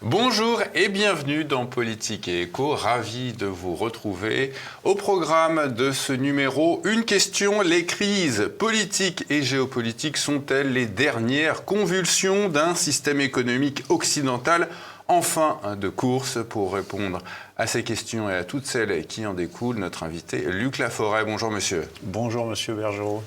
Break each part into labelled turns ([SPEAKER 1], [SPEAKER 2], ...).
[SPEAKER 1] Bonjour et bienvenue dans Politique et Éco, ravi de vous retrouver. Au programme de ce numéro, une question, les crises politiques et géopolitiques sont-elles les dernières convulsions d'un système économique occidental en fin de course? Pour répondre à ces questions et à toutes celles qui en découlent, notre invité Luc Laforêt. Bonjour monsieur.
[SPEAKER 2] Bonjour monsieur Bergerot.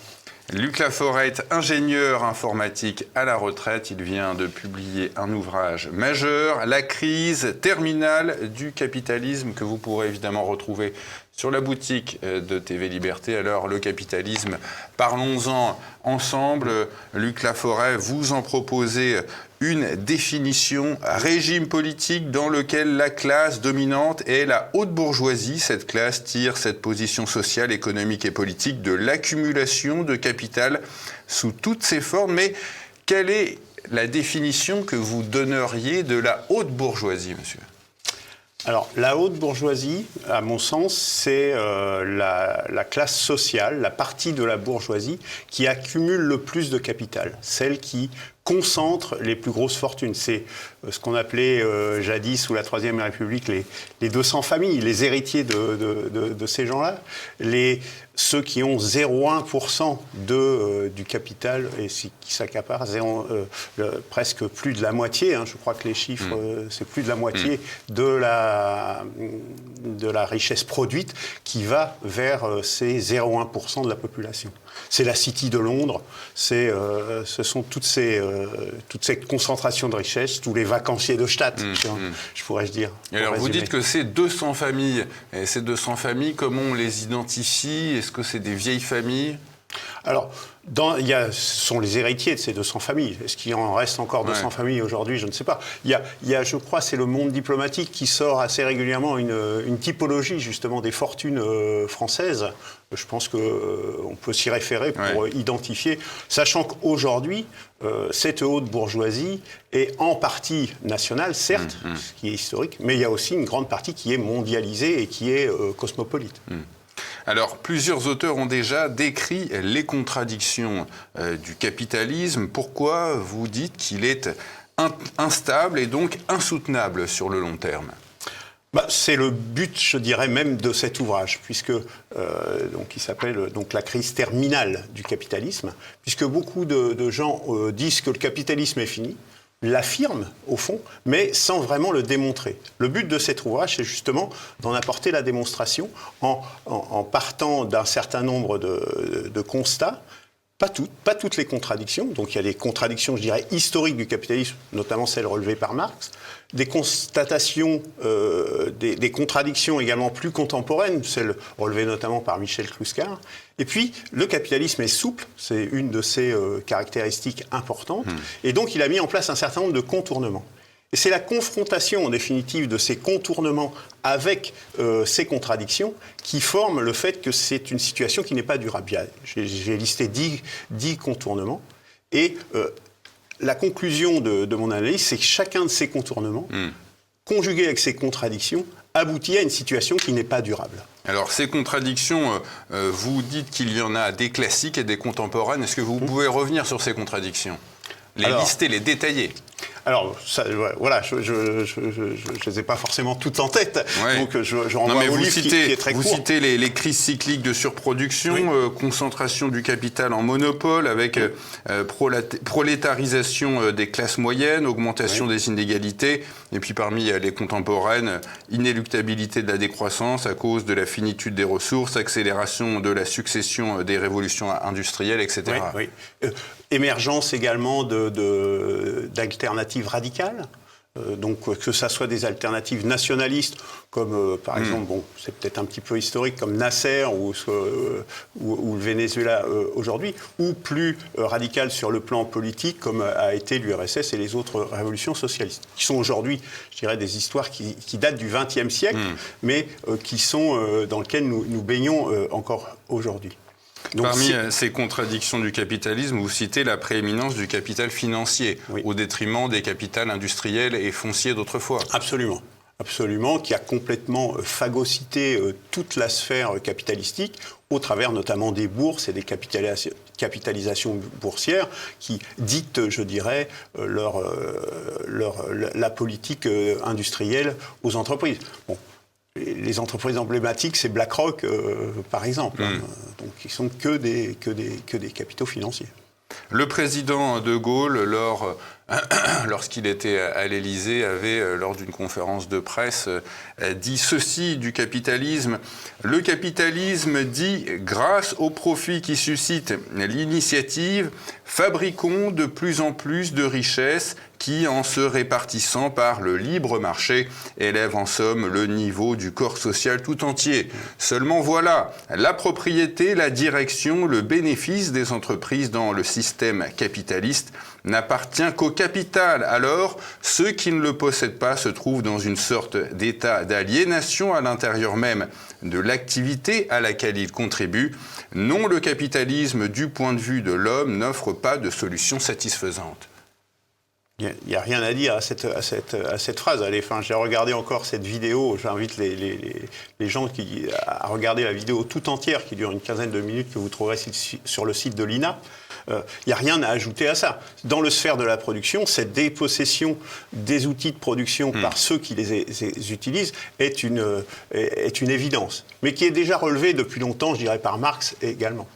[SPEAKER 1] Luc Laforêt est ingénieur informatique à la retraite. Il vient de publier un ouvrage majeur, La crise terminale du capitalisme, que vous pourrez évidemment retrouver sur la boutique de TV Liberté. Alors, le capitalisme, parlons-en ensemble. Luc Laforêt, vous en proposez une définition: régime politique dans lequel la classe dominante est la haute bourgeoisie. Cette classe tire cette position sociale, économique et politique de l'accumulation de capital sous toutes ses formes. Mais quelle est la définition que vous donneriez de la haute bourgeoisie, monsieur ?
[SPEAKER 2] Alors, la haute bourgeoisie, à mon sens, c'est la classe sociale, la partie de la bourgeoisie qui accumule le plus de capital, celle qui concentre les plus grosses fortunes. C'est ce qu'on appelait jadis, sous la Troisième République, les 200 familles, les héritiers de ces gens-là, ceux qui ont 0,1% du capital et qui s'accaparent presque plus de la moitié, je crois que les chiffres, c'est plus de la moitié de la richesse produite qui va vers ces 0,1% de la population. C'est la City de Londres, ce sont toutes ces concentrations de richesse, tous les vacanciers de Stade, je pourrais dire.
[SPEAKER 1] Et alors vous dites que c'est 200 familles. Et ces 200 familles, comment on les identifie ? Est-ce que c'est des vieilles familles ?
[SPEAKER 2] Alors, ce sont les héritiers de ces 200 familles. Est-ce qu'il en reste encore 200 familles aujourd'hui ? Je ne sais pas. Il y a, je crois, c'est le Monde diplomatique qui sort assez régulièrement une typologie, justement, des fortunes françaises. Je pense qu'on peut s'y référer pour identifier, sachant qu'aujourd'hui, cette haute bourgeoisie est en partie nationale, certes, ce qui est historique, mais il y a aussi une grande partie qui est mondialisée et qui est cosmopolite.
[SPEAKER 1] Alors, plusieurs auteurs ont déjà décrit les contradictions du capitalisme. Pourquoi vous dites qu'il est instable et donc insoutenable sur le long terme ?
[SPEAKER 2] C'est le but, je dirais, même de cet ouvrage, puisque il s'appelle La crise terminale du capitalisme, puisque beaucoup de gens disent que le capitalisme est fini, l'affirment au fond, mais sans vraiment le démontrer. Le but de cet ouvrage, c'est justement d'en apporter la démonstration en partant d'un certain nombre de constats. Pas toutes les contradictions, donc il y a des contradictions, je dirais, historiques du capitalisme, notamment celles relevées par Marx, des constatations, des contradictions également plus contemporaines, celles relevées notamment par Michel Clouscar. Et puis, le capitalisme est souple, c'est une de ses caractéristiques importantes, et donc il a mis en place un certain nombre de contournements. Et c'est la confrontation, en définitive, de ces contournements avec ces contradictions qui forme le fait que c'est une situation qui n'est pas durable. J'ai listé 10 contournements. Et la conclusion de mon analyse, c'est que chacun de ces contournements, conjugué avec ces contradictions, aboutit à une situation qui n'est pas durable.
[SPEAKER 1] Alors, ces contradictions, vous dites qu'il y en a des classiques et des contemporaines. Est-ce que vous pouvez revenir sur ces contradictions ? Lister, les détailler.
[SPEAKER 2] Alors, voilà, je ne les ai pas forcément toutes en tête, donc je renvoie au livre qui est très court.
[SPEAKER 1] Vous citez les crises cycliques de surproduction, concentration du capital en monopole, avec prolétarisation des classes moyennes, augmentation des inégalités, et puis parmi les contemporaines, inéluctabilité de la décroissance à cause de la finitude des ressources, accélération de la succession des révolutions industrielles, etc.
[SPEAKER 2] Émergence également d'alternatives radicales, donc que ça soit des alternatives nationalistes, comme par exemple, c'est peut-être un petit peu historique, comme Nasser ou le Venezuela aujourd'hui, ou plus radicales sur le plan politique, comme a été l'URSS et les autres révolutions socialistes, qui sont aujourd'hui, je dirais, des histoires qui datent du XXe siècle, mais qui sont dans lesquelles nous baignons encore aujourd'hui.
[SPEAKER 1] Donc, parmi ces contradictions du capitalisme, vous citez la prééminence du capital financier au détriment des capitals industriels et fonciers d'autrefois.
[SPEAKER 2] Absolument. Absolument, qui a complètement phagocyté toute la sphère capitalistique, au travers notamment des bourses et des capitalisations boursières qui dictent, je dirais, la politique industrielle aux entreprises. Bon, les entreprises emblématiques, c'est BlackRock, par exemple, donc qui sont que des capitaux financiers.
[SPEAKER 1] Le président de Gaulle, lorsqu'il était à l'Élysée, avait, lors d'une conférence de presse, dit ceci du capitalisme. Le capitalisme dit, grâce au profit qui suscite l'initiative, fabriquons de plus en plus de richesses qui, en se répartissant par le libre marché, élèvent en somme le niveau du corps social tout entier. Seulement voilà, la propriété, la direction, le bénéfice des entreprises dans le système capitaliste n'appartient qu'au capital. Alors, ceux qui ne le possèdent pas se trouvent dans une sorte d'état d'aliénation à l'intérieur même de l'activité à laquelle ils contribuent. Non, le capitalisme, du point de vue de l'homme, n'offre pas de solution satisfaisante.
[SPEAKER 2] Il n'y a rien à dire à cette phrase. Allez, j'ai regardé encore cette vidéo. J'invite les gens à regarder la vidéo tout entière qui dure une quinzaine de minutes que vous trouverez sur le site de l'INA. Il n'y a rien à ajouter à ça. Dans le sphère de la production, cette dépossession des outils de production par ceux qui les utilisent est une évidence, mais qui est déjà relevée depuis longtemps, je dirais, par Marx également.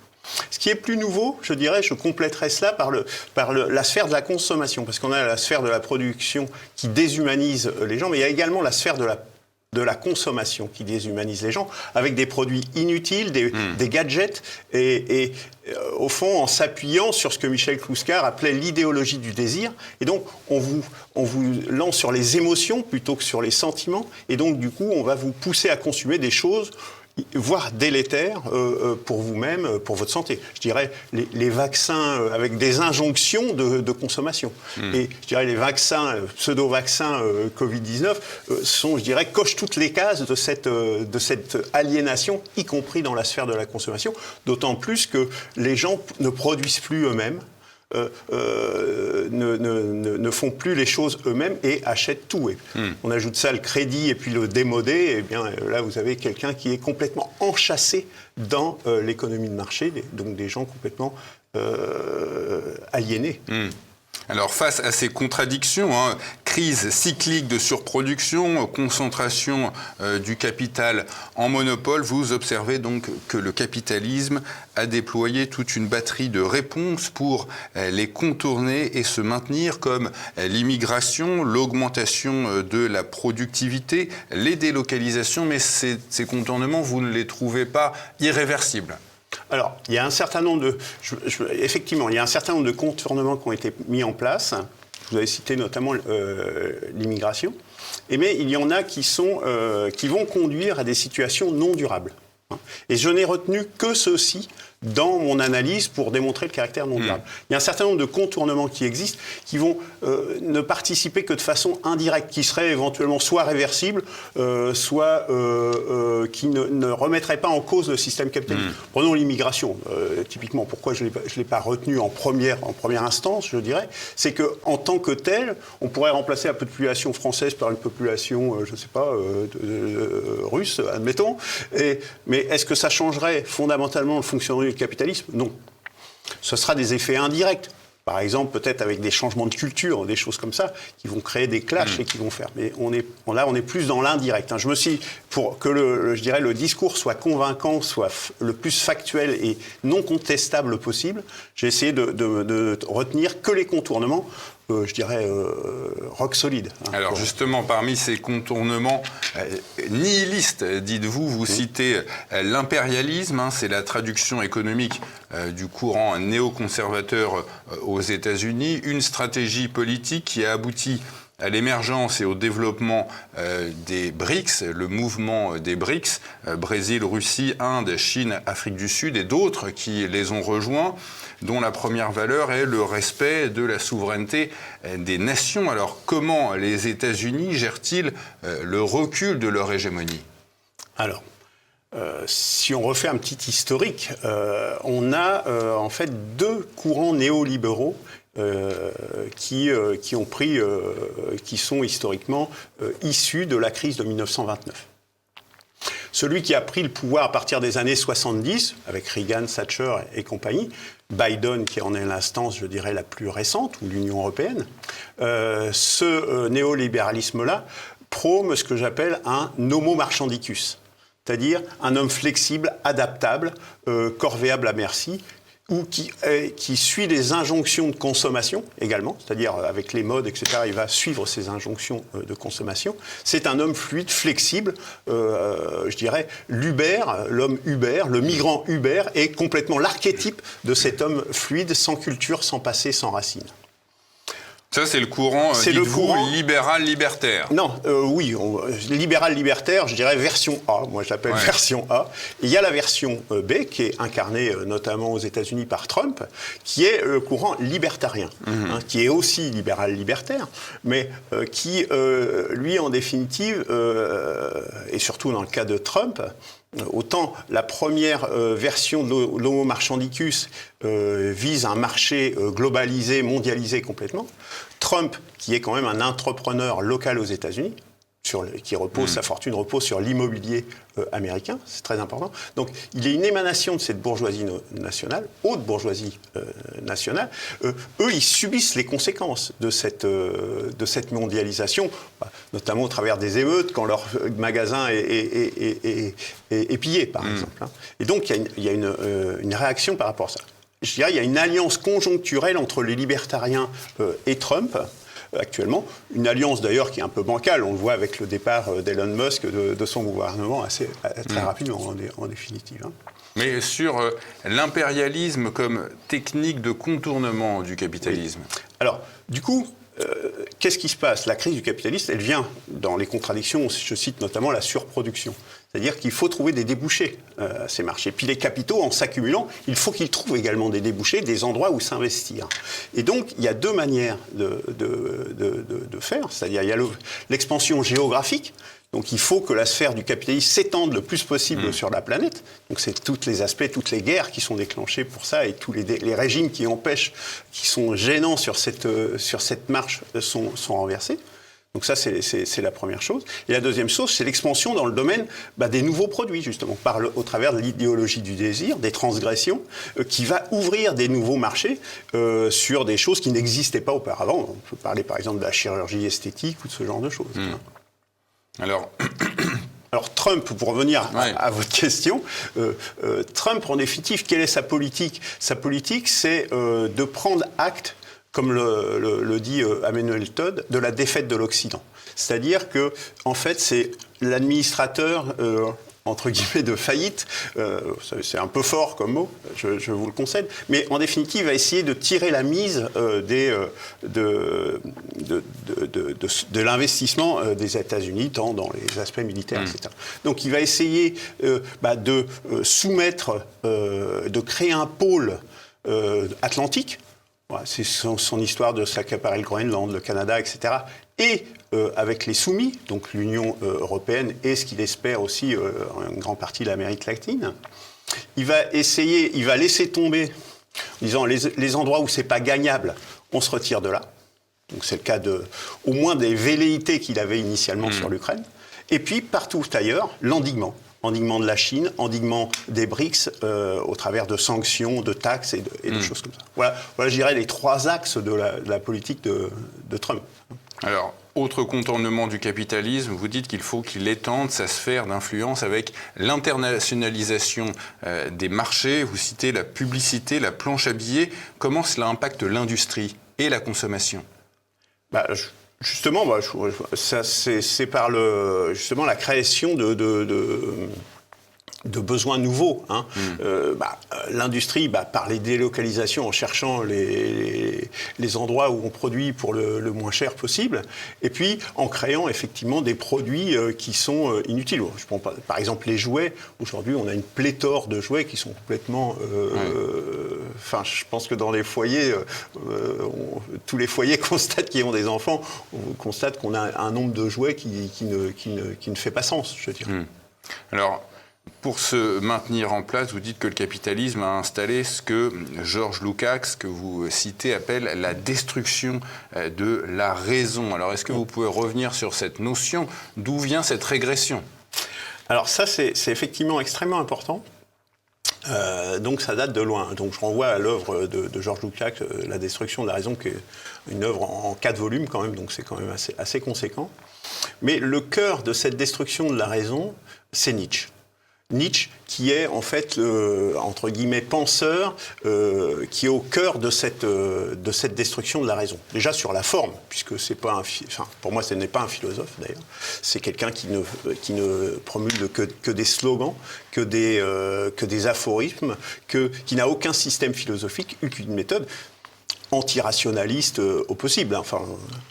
[SPEAKER 2] Ce qui est plus nouveau, je dirais, je compléterais cela par la sphère de la consommation, parce qu'on a la sphère de la production qui déshumanise les gens, mais il y a également la sphère de la consommation qui déshumanise les gens, avec des produits inutiles, des gadgets, et au fond, en s'appuyant sur ce que Michel Clouscar appelait l'idéologie du désir. Et donc, on vous lance sur les émotions plutôt que sur les sentiments, et donc, du coup, on va vous pousser à consommer des choses voire délétères pour vous-même, pour votre santé. Je dirais les vaccins avec des injonctions de consommation. Et je dirais les vaccins, pseudo-vaccins Covid-19 cochent toutes les cases de cette aliénation, y compris dans la sphère de la consommation, d'autant plus que les gens ne produisent plus eux-mêmes, ne font plus les choses eux-mêmes et achètent tout. On ajoute ça le crédit et puis le démodé, et bien là vous avez quelqu'un qui est complètement enchâssé dans l'économie de marché, donc des gens complètement aliénés.
[SPEAKER 1] Alors face à ces contradictions, crise cyclique de surproduction, concentration du capital en monopole, vous observez donc que le capitalisme a déployé toute une batterie de réponses pour les contourner et se maintenir, comme l'immigration, l'augmentation de la productivité, les délocalisations, mais ces contournements, vous ne les trouvez pas irréversibles?
[SPEAKER 2] Alors, il y a un certain nombre effectivement, il y a un certain nombre de contournements qui ont été mis en place. Vous avez cité notamment l'immigration. Mais il y en a qui vont conduire à des situations non durables. Et je n'ai retenu que ceux-ci dans mon analyse pour démontrer le caractère non durable. Il y a un certain nombre de contournements qui existent, qui vont ne participer que de façon indirecte, qui seraient éventuellement soit réversibles, soit qui ne remettraient pas en cause le système capitaliste. Prenons l'immigration, typiquement. Pourquoi je ne l'ai pas retenu en première instance, je dirais, c'est qu'en tant que tel, on pourrait remplacer la population française par une population, je ne sais pas, russe, admettons. Mais est-ce que ça changerait fondamentalement le fonctionnement du capitalisme? Non. Ce sera des effets indirects. Par exemple, peut-être avec des changements de culture, des choses comme ça, qui vont créer des clashs et qui vont faire. Mais on est plus dans l'indirect. Je me suis, pour que le discours soit convaincant, soit le plus factuel et non contestable possible, j'ai essayé de retenir que les contournements, rock solide.
[SPEAKER 1] Alors justement, parmi ces contournements nihilistes, dites-vous, vous citez l'impérialisme, c'est la traduction économique du courant néoconservateur aux États-Unis, une stratégie politique qui a abouti à l'émergence et au développement des BRICS, le mouvement des BRICS, Brésil, Russie, Inde, Chine, Afrique du Sud et d'autres qui les ont rejoints, dont la première valeur est le respect de la souveraineté des nations. Alors comment les États-Unis gèrent-ils le recul de leur hégémonie?
[SPEAKER 2] Alors, si on refait un petit historique, on a en fait deux courants néolibéraux qui sont historiquement issus de la crise de 1929. Celui qui a pris le pouvoir à partir des années 70, avec Reagan, Thatcher et compagnie, Biden qui en est l'instance, je dirais, la plus récente, ou l'Union européenne, ce néolibéralisme-là prône ce que j'appelle un homo marchandicus, c'est-à-dire un homme flexible, adaptable, corvéable à merci, ou qui suit des injonctions de consommation également, c'est-à-dire avec les modes, etc., il va suivre ces injonctions de consommation. C'est un homme fluide, flexible, je dirais, l'homme Uber, le migrant Uber est complètement l'archétype de cet homme fluide, sans culture, sans passé, sans racines.
[SPEAKER 1] Ça, c'est le courant, libéral-libertaire.
[SPEAKER 2] Non, oui, libéral-libertaire, je dirais version A. Moi, je l'appelle version A. Et il y a la version B, qui est incarnée notamment aux États-Unis par Trump, qui est le courant libertarien, qui est aussi libéral-libertaire, mais qui, lui, en définitive, et surtout dans le cas de Trump, autant la première version de l'homo marchandicus vise un marché globalisé, mondialisé complètement. Trump, qui est quand même un entrepreneur local aux États-Unis, qui repose, sa fortune repose sur l'immobilier américain, c'est très important. Donc il est une émanation de cette bourgeoisie nationale, haute bourgeoisie nationale. Eux, ils subissent les conséquences de cette mondialisation, notamment au travers des émeutes, quand leur magasin est pillé, par exemple. Et donc il y a une réaction par rapport à ça. Je dirais qu'il y a une alliance conjoncturelle entre les libertariens et Trump, actuellement. Une alliance d'ailleurs qui est un peu bancale, on le voit avec le départ d'Elon Musk de son gouvernement très rapidement en définitive.
[SPEAKER 1] Mais sur l'impérialisme comme technique de contournement du capitalisme.
[SPEAKER 2] Oui. Alors, du coup, qu'est-ce qui se passe ? La crise du capitalisme, elle vient dans les contradictions, je cite notamment la surproduction. C'est-à-dire qu'il faut trouver des débouchés à ces marchés. Puis les capitaux, en s'accumulant, il faut qu'ils trouvent également des débouchés, des endroits où s'investir. Et donc, il y a deux manières de faire. C'est-à-dire, il y a l'expansion géographique. Donc, il faut que la sphère du capitalisme s'étende le plus possible sur la planète. Donc, c'est tous les aspects, toutes les guerres qui sont déclenchées pour ça et tous les régimes qui empêchent, qui sont gênants sur cette marche sont renversés. Donc ça, c'est la première chose. Et la deuxième chose, c'est l'expansion dans le domaine des nouveaux produits, justement, au travers de l'idéologie du désir, des transgressions, qui va ouvrir des nouveaux marchés sur des choses qui n'existaient pas auparavant. On peut parler, par exemple, de la chirurgie esthétique ou de ce genre de choses.
[SPEAKER 1] Alors,
[SPEAKER 2] Trump, pour revenir à votre question, Trump, en définitive, quelle est sa politique ? Sa politique, c'est de prendre acte, comme le dit Emmanuel Todd, de la défaite de l'Occident. C'est-à-dire que, en fait, c'est l'administrateur, entre guillemets, de faillite. C'est un peu fort comme mot, je vous le concède. Mais en définitive, il va essayer de tirer la mise de l'investissement des États-Unis, tant dans les aspects militaires, etc. Donc, il va essayer de soumettre, de créer un pôle atlantique. Voilà, c'est son histoire de s'accaparer le Groenland, le Canada, etc. Et avec les soumis, donc l'Union européenne et ce qu'il espère aussi une grande partie de l'Amérique latine, il va laisser tomber, en disant les endroits où c'est pas gagnable, on se retire de là. Donc c'est le cas au moins des velléités qu'il avait initialement sur l'Ukraine. Et puis partout ailleurs, l'endiguement. Endiguement de la Chine, endiguement des BRICS au travers de sanctions, de taxes et de choses comme ça. Voilà, je dirais, les trois axes de la politique de Trump.
[SPEAKER 1] Alors, autre contournement du capitalisme, vous dites qu'il faut qu'il étende sa sphère d'influence avec l'internationalisation des marchés. Vous citez la publicité, la planche à billets. Comment cela impacte l'industrie et la consommation ?
[SPEAKER 2] Justement, c'est par justement la création de besoins nouveaux. L'industrie, par les délocalisations, en cherchant les endroits où on produit pour le moins cher possible, et puis en créant effectivement des produits qui sont inutiles. Je prends par exemple les jouets. Aujourd'hui, on a une pléthore de jouets qui sont complètement... je pense que dans les foyers, tous les foyers constatent qu'ils ont des enfants, on constate qu'on a un nombre de jouets qui ne fait pas sens, je veux dire.
[SPEAKER 1] Alors, Pour se maintenir en place, vous dites que le capitalisme a installé ce que Georges Lukács, que vous citez, appelle la destruction de la raison. Alors, est-ce que vous pouvez revenir sur cette notion? D'où vient cette régression?
[SPEAKER 2] Alors ça, c'est effectivement extrêmement important. Donc ça date de loin. Donc je renvoie à l'œuvre de Georges Lukács, La destruction de la raison, qui est une œuvre en 4 volumes quand même, donc c'est quand même assez conséquent. Mais le cœur de cette destruction de la raison, c'est Nietzsche. Nietzsche, qui est en fait, entre guillemets, penseur, qui est au cœur de cette destruction de la raison. Déjà sur la forme, puisque c'est pas pour moi, ce n'est pas un philosophe d'ailleurs. C'est quelqu'un qui ne promulgue que des slogans, que des aphorismes, qui n'a aucun système philosophique, aucune méthode. Anti-rationaliste au possible. Enfin,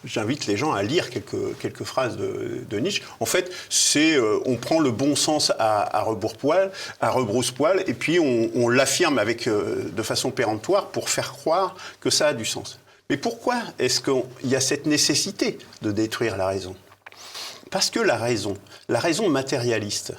[SPEAKER 2] j'invite les gens à lire quelques phrases de Nietzsche. En fait, on prend le bon sens à rebrousse-poil, et puis on l'affirme de façon péremptoire pour faire croire que ça a du sens. Mais pourquoi est-ce qu'il y a cette nécessité de détruire la raison? Parce que la raison matérialiste,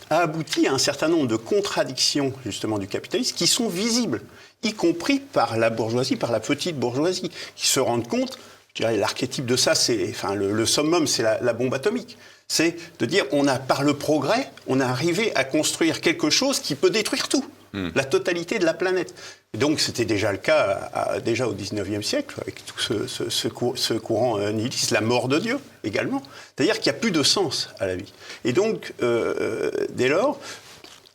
[SPEAKER 2] a abouti à un certain nombre de contradictions, justement, du capitalisme qui sont visibles, y compris par la bourgeoisie, par la petite bourgeoisie, qui se rendent compte, je dirais, l'archétype de ça, le summum, c'est la bombe atomique. C'est de dire, par le progrès, on est arrivé à construire quelque chose qui peut détruire tout, la totalité de la planète. Et donc, c'était déjà le cas déjà au XIXe siècle, avec tout ce courant nihiliste, la mort de Dieu également. C'est-à-dire qu'il n'y a plus de sens à la vie. Et donc, dès lors,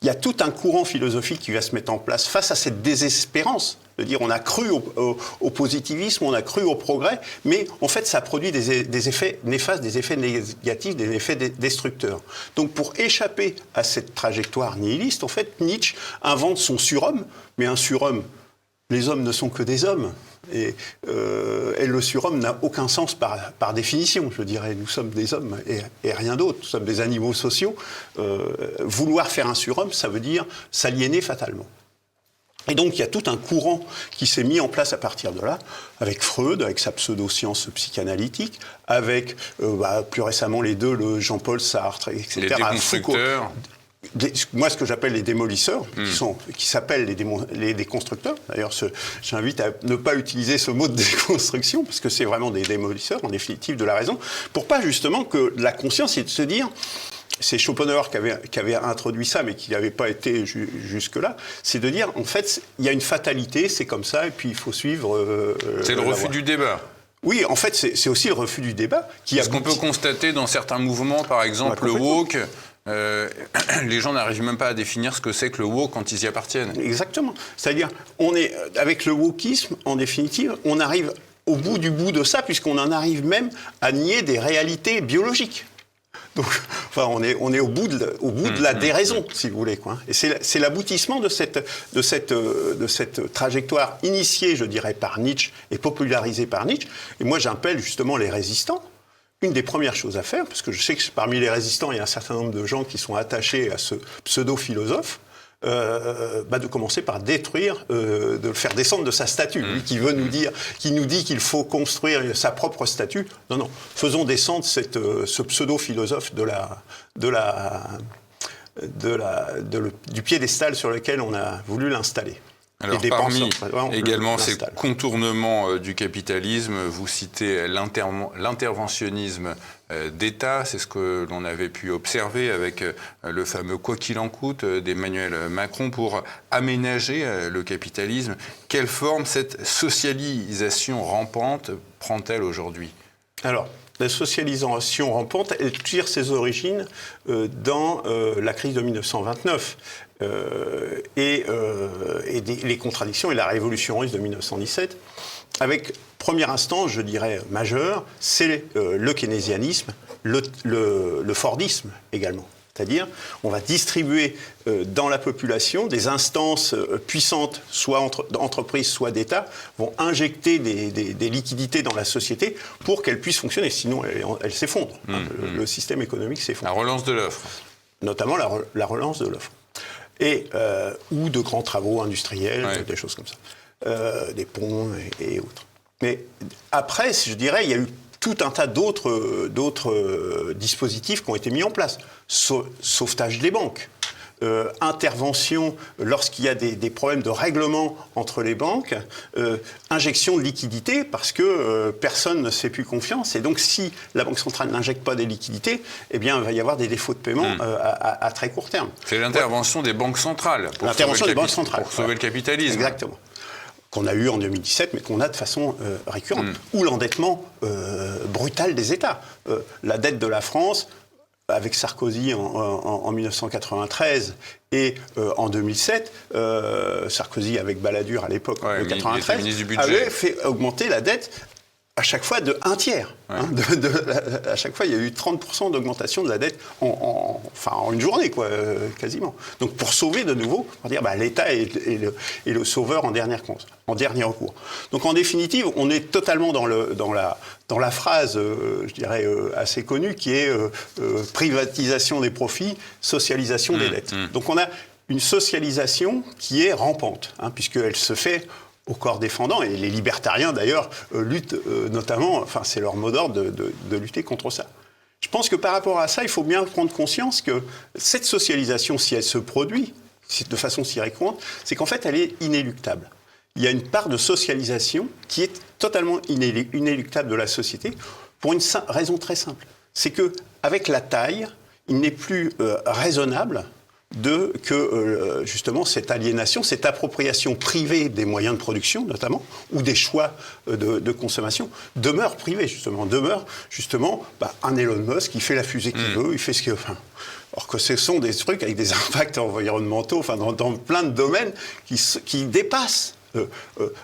[SPEAKER 2] il y a tout un courant philosophique qui va se mettre en place face à cette désespérance, de dire on a cru au positivisme, on a cru au progrès, mais en fait ça produit des effets néfastes, des effets négatifs, des effets destructeurs. Donc pour échapper à cette trajectoire nihiliste, en fait Nietzsche invente son surhomme, mais un surhomme, les hommes ne sont que des hommes. Et le surhomme n'a aucun sens par définition, je dirais. Nous sommes des hommes et rien d'autre. Nous sommes des animaux sociaux. Vouloir faire un surhomme, ça veut dire s'aliéner fatalement. Et donc, il y a tout un courant qui s'est mis en place à partir de là, avec Freud, avec sa pseudo-science psychanalytique, avec, plus récemment, les deux, le Jean-Paul Sartre, etc.
[SPEAKER 1] Les déconstructeurs.
[SPEAKER 2] Moi, ce que j'appelle les démolisseurs, qui s'appellent les déconstructeurs. D'ailleurs, j'invite à ne pas utiliser ce mot de déconstruction, parce que c'est vraiment des démolisseurs, en définitive, de la raison, pour pas justement que la conscience est de se dire, c'est Schopenhauer qui avait introduit ça, mais qui n'avait pas été jusque-là, c'est de dire, en fait, il y a une fatalité, c'est comme ça, et puis il faut suivre...
[SPEAKER 1] c'est le refus du débat.
[SPEAKER 2] Oui, en fait, c'est aussi le refus du débat.
[SPEAKER 1] Est-ce qu'on peut constater dans certains mouvements, par exemple le woke, les gens n'arrivent même pas à définir ce que c'est que le woke quand ils y appartiennent.
[SPEAKER 2] Exactement. C'est-à-dire, avec le wokisme, en définitive, on arrive au bout de ça, puisqu'on en arrive même à nier des réalités biologiques. Donc, enfin, on est au bout de la déraison, si vous voulez, quoi. Et c'est l'aboutissement de cette trajectoire initiée, je dirais, par Nietzsche et popularisée par Nietzsche. Et moi, j'appelle justement les résistants. Une des premières choses à faire, parce que je sais que parmi les résistants, il y a un certain nombre de gens qui sont attachés à ce pseudo-philosophe, de commencer par détruire, de le faire descendre de sa statue. Lui qui nous dit qu'il faut construire sa propre statue. Non, faisons descendre ce pseudo-philosophe du piédestal sur lequel on a voulu l'installer.
[SPEAKER 1] Alors, parmi également ces contournements du capitalisme, vous citez l'interventionnisme d'État. C'est ce que l'on avait pu observer avec le fameux « quoi qu'il en coûte » d'Emmanuel Macron pour aménager le capitalisme. Quelle forme cette socialisation rampante prend-elle aujourd'hui ?
[SPEAKER 2] Alors, la socialisation rampante, elle tire ses origines dans la crise de 1929 et les contradictions et la révolution russe de 1917, avec, première instance, je dirais, majeur, c'est le keynésianisme, le fordisme également. C'est-à-dire, on va distribuer dans la population des instances puissantes, soit d'entreprises, soit d'État, vont injecter des liquidités dans la société pour qu'elle puisse fonctionner. Sinon, elle s'effondre. Le système économique s'effondre.
[SPEAKER 1] La relance de l'offre.
[SPEAKER 2] Notamment la relance de l'offre. Ou de grands travaux industriels, des choses comme ça. Des ponts et autres. Mais après, je dirais, il y a eu tout un tas d'autres dispositifs qui ont été mis en place. Sauvetage des banques, intervention lorsqu'il y a des problèmes de règlement entre les banques, injection de liquidités parce que personne ne se fait plus confiance. Et donc, si la Banque centrale n'injecte pas des liquidités, eh bien, il va y avoir des défauts de paiement à très court terme.
[SPEAKER 1] C'est l'intervention des banques centrales pour sauver le capitalisme.
[SPEAKER 2] Exactement. Qu'on a eu en 2017, mais qu'on a de façon récurrente. Ou l'endettement brutal des États. La dette de la France, avec Sarkozy en 1993 et en 2007, Sarkozy avec Balladur à l'époque, en 1993, avait fait augmenter la dette à chaque fois de 1/3. Ouais. À chaque fois, il y a eu 30% d'augmentation de la dette en une journée, quoi, quasiment. Donc, pour sauver de nouveau, on va dire, l'État est le sauveur en dernier recours. Donc, en définitive, on est totalement dans la phrase, je dirais, assez connue, qui est privatisation des profits, socialisation des dettes. Donc, on a une socialisation qui est rampante, puisqu'elle se fait au corps défendant, et les libertariens d'ailleurs luttent notamment, c'est leur mot d'ordre de lutter contre ça. Je pense que par rapport à ça, il faut bien prendre conscience que cette socialisation, si elle se produit de façon si récurrente, c'est qu'en fait elle est inéluctable. Il y a une part de socialisation qui est totalement inéluctable de la société pour une raison très simple. C'est qu'avec la taille, il n'est plus raisonnable que justement cette aliénation, cette appropriation privée des moyens de production notamment, ou des choix de consommation, demeure privée demeure un Elon Musk qui fait la fusée qu'il veut, il fait ce qu'il veut. Alors que ce sont des trucs avec des impacts environnementaux, dans plein de domaines qui dépassent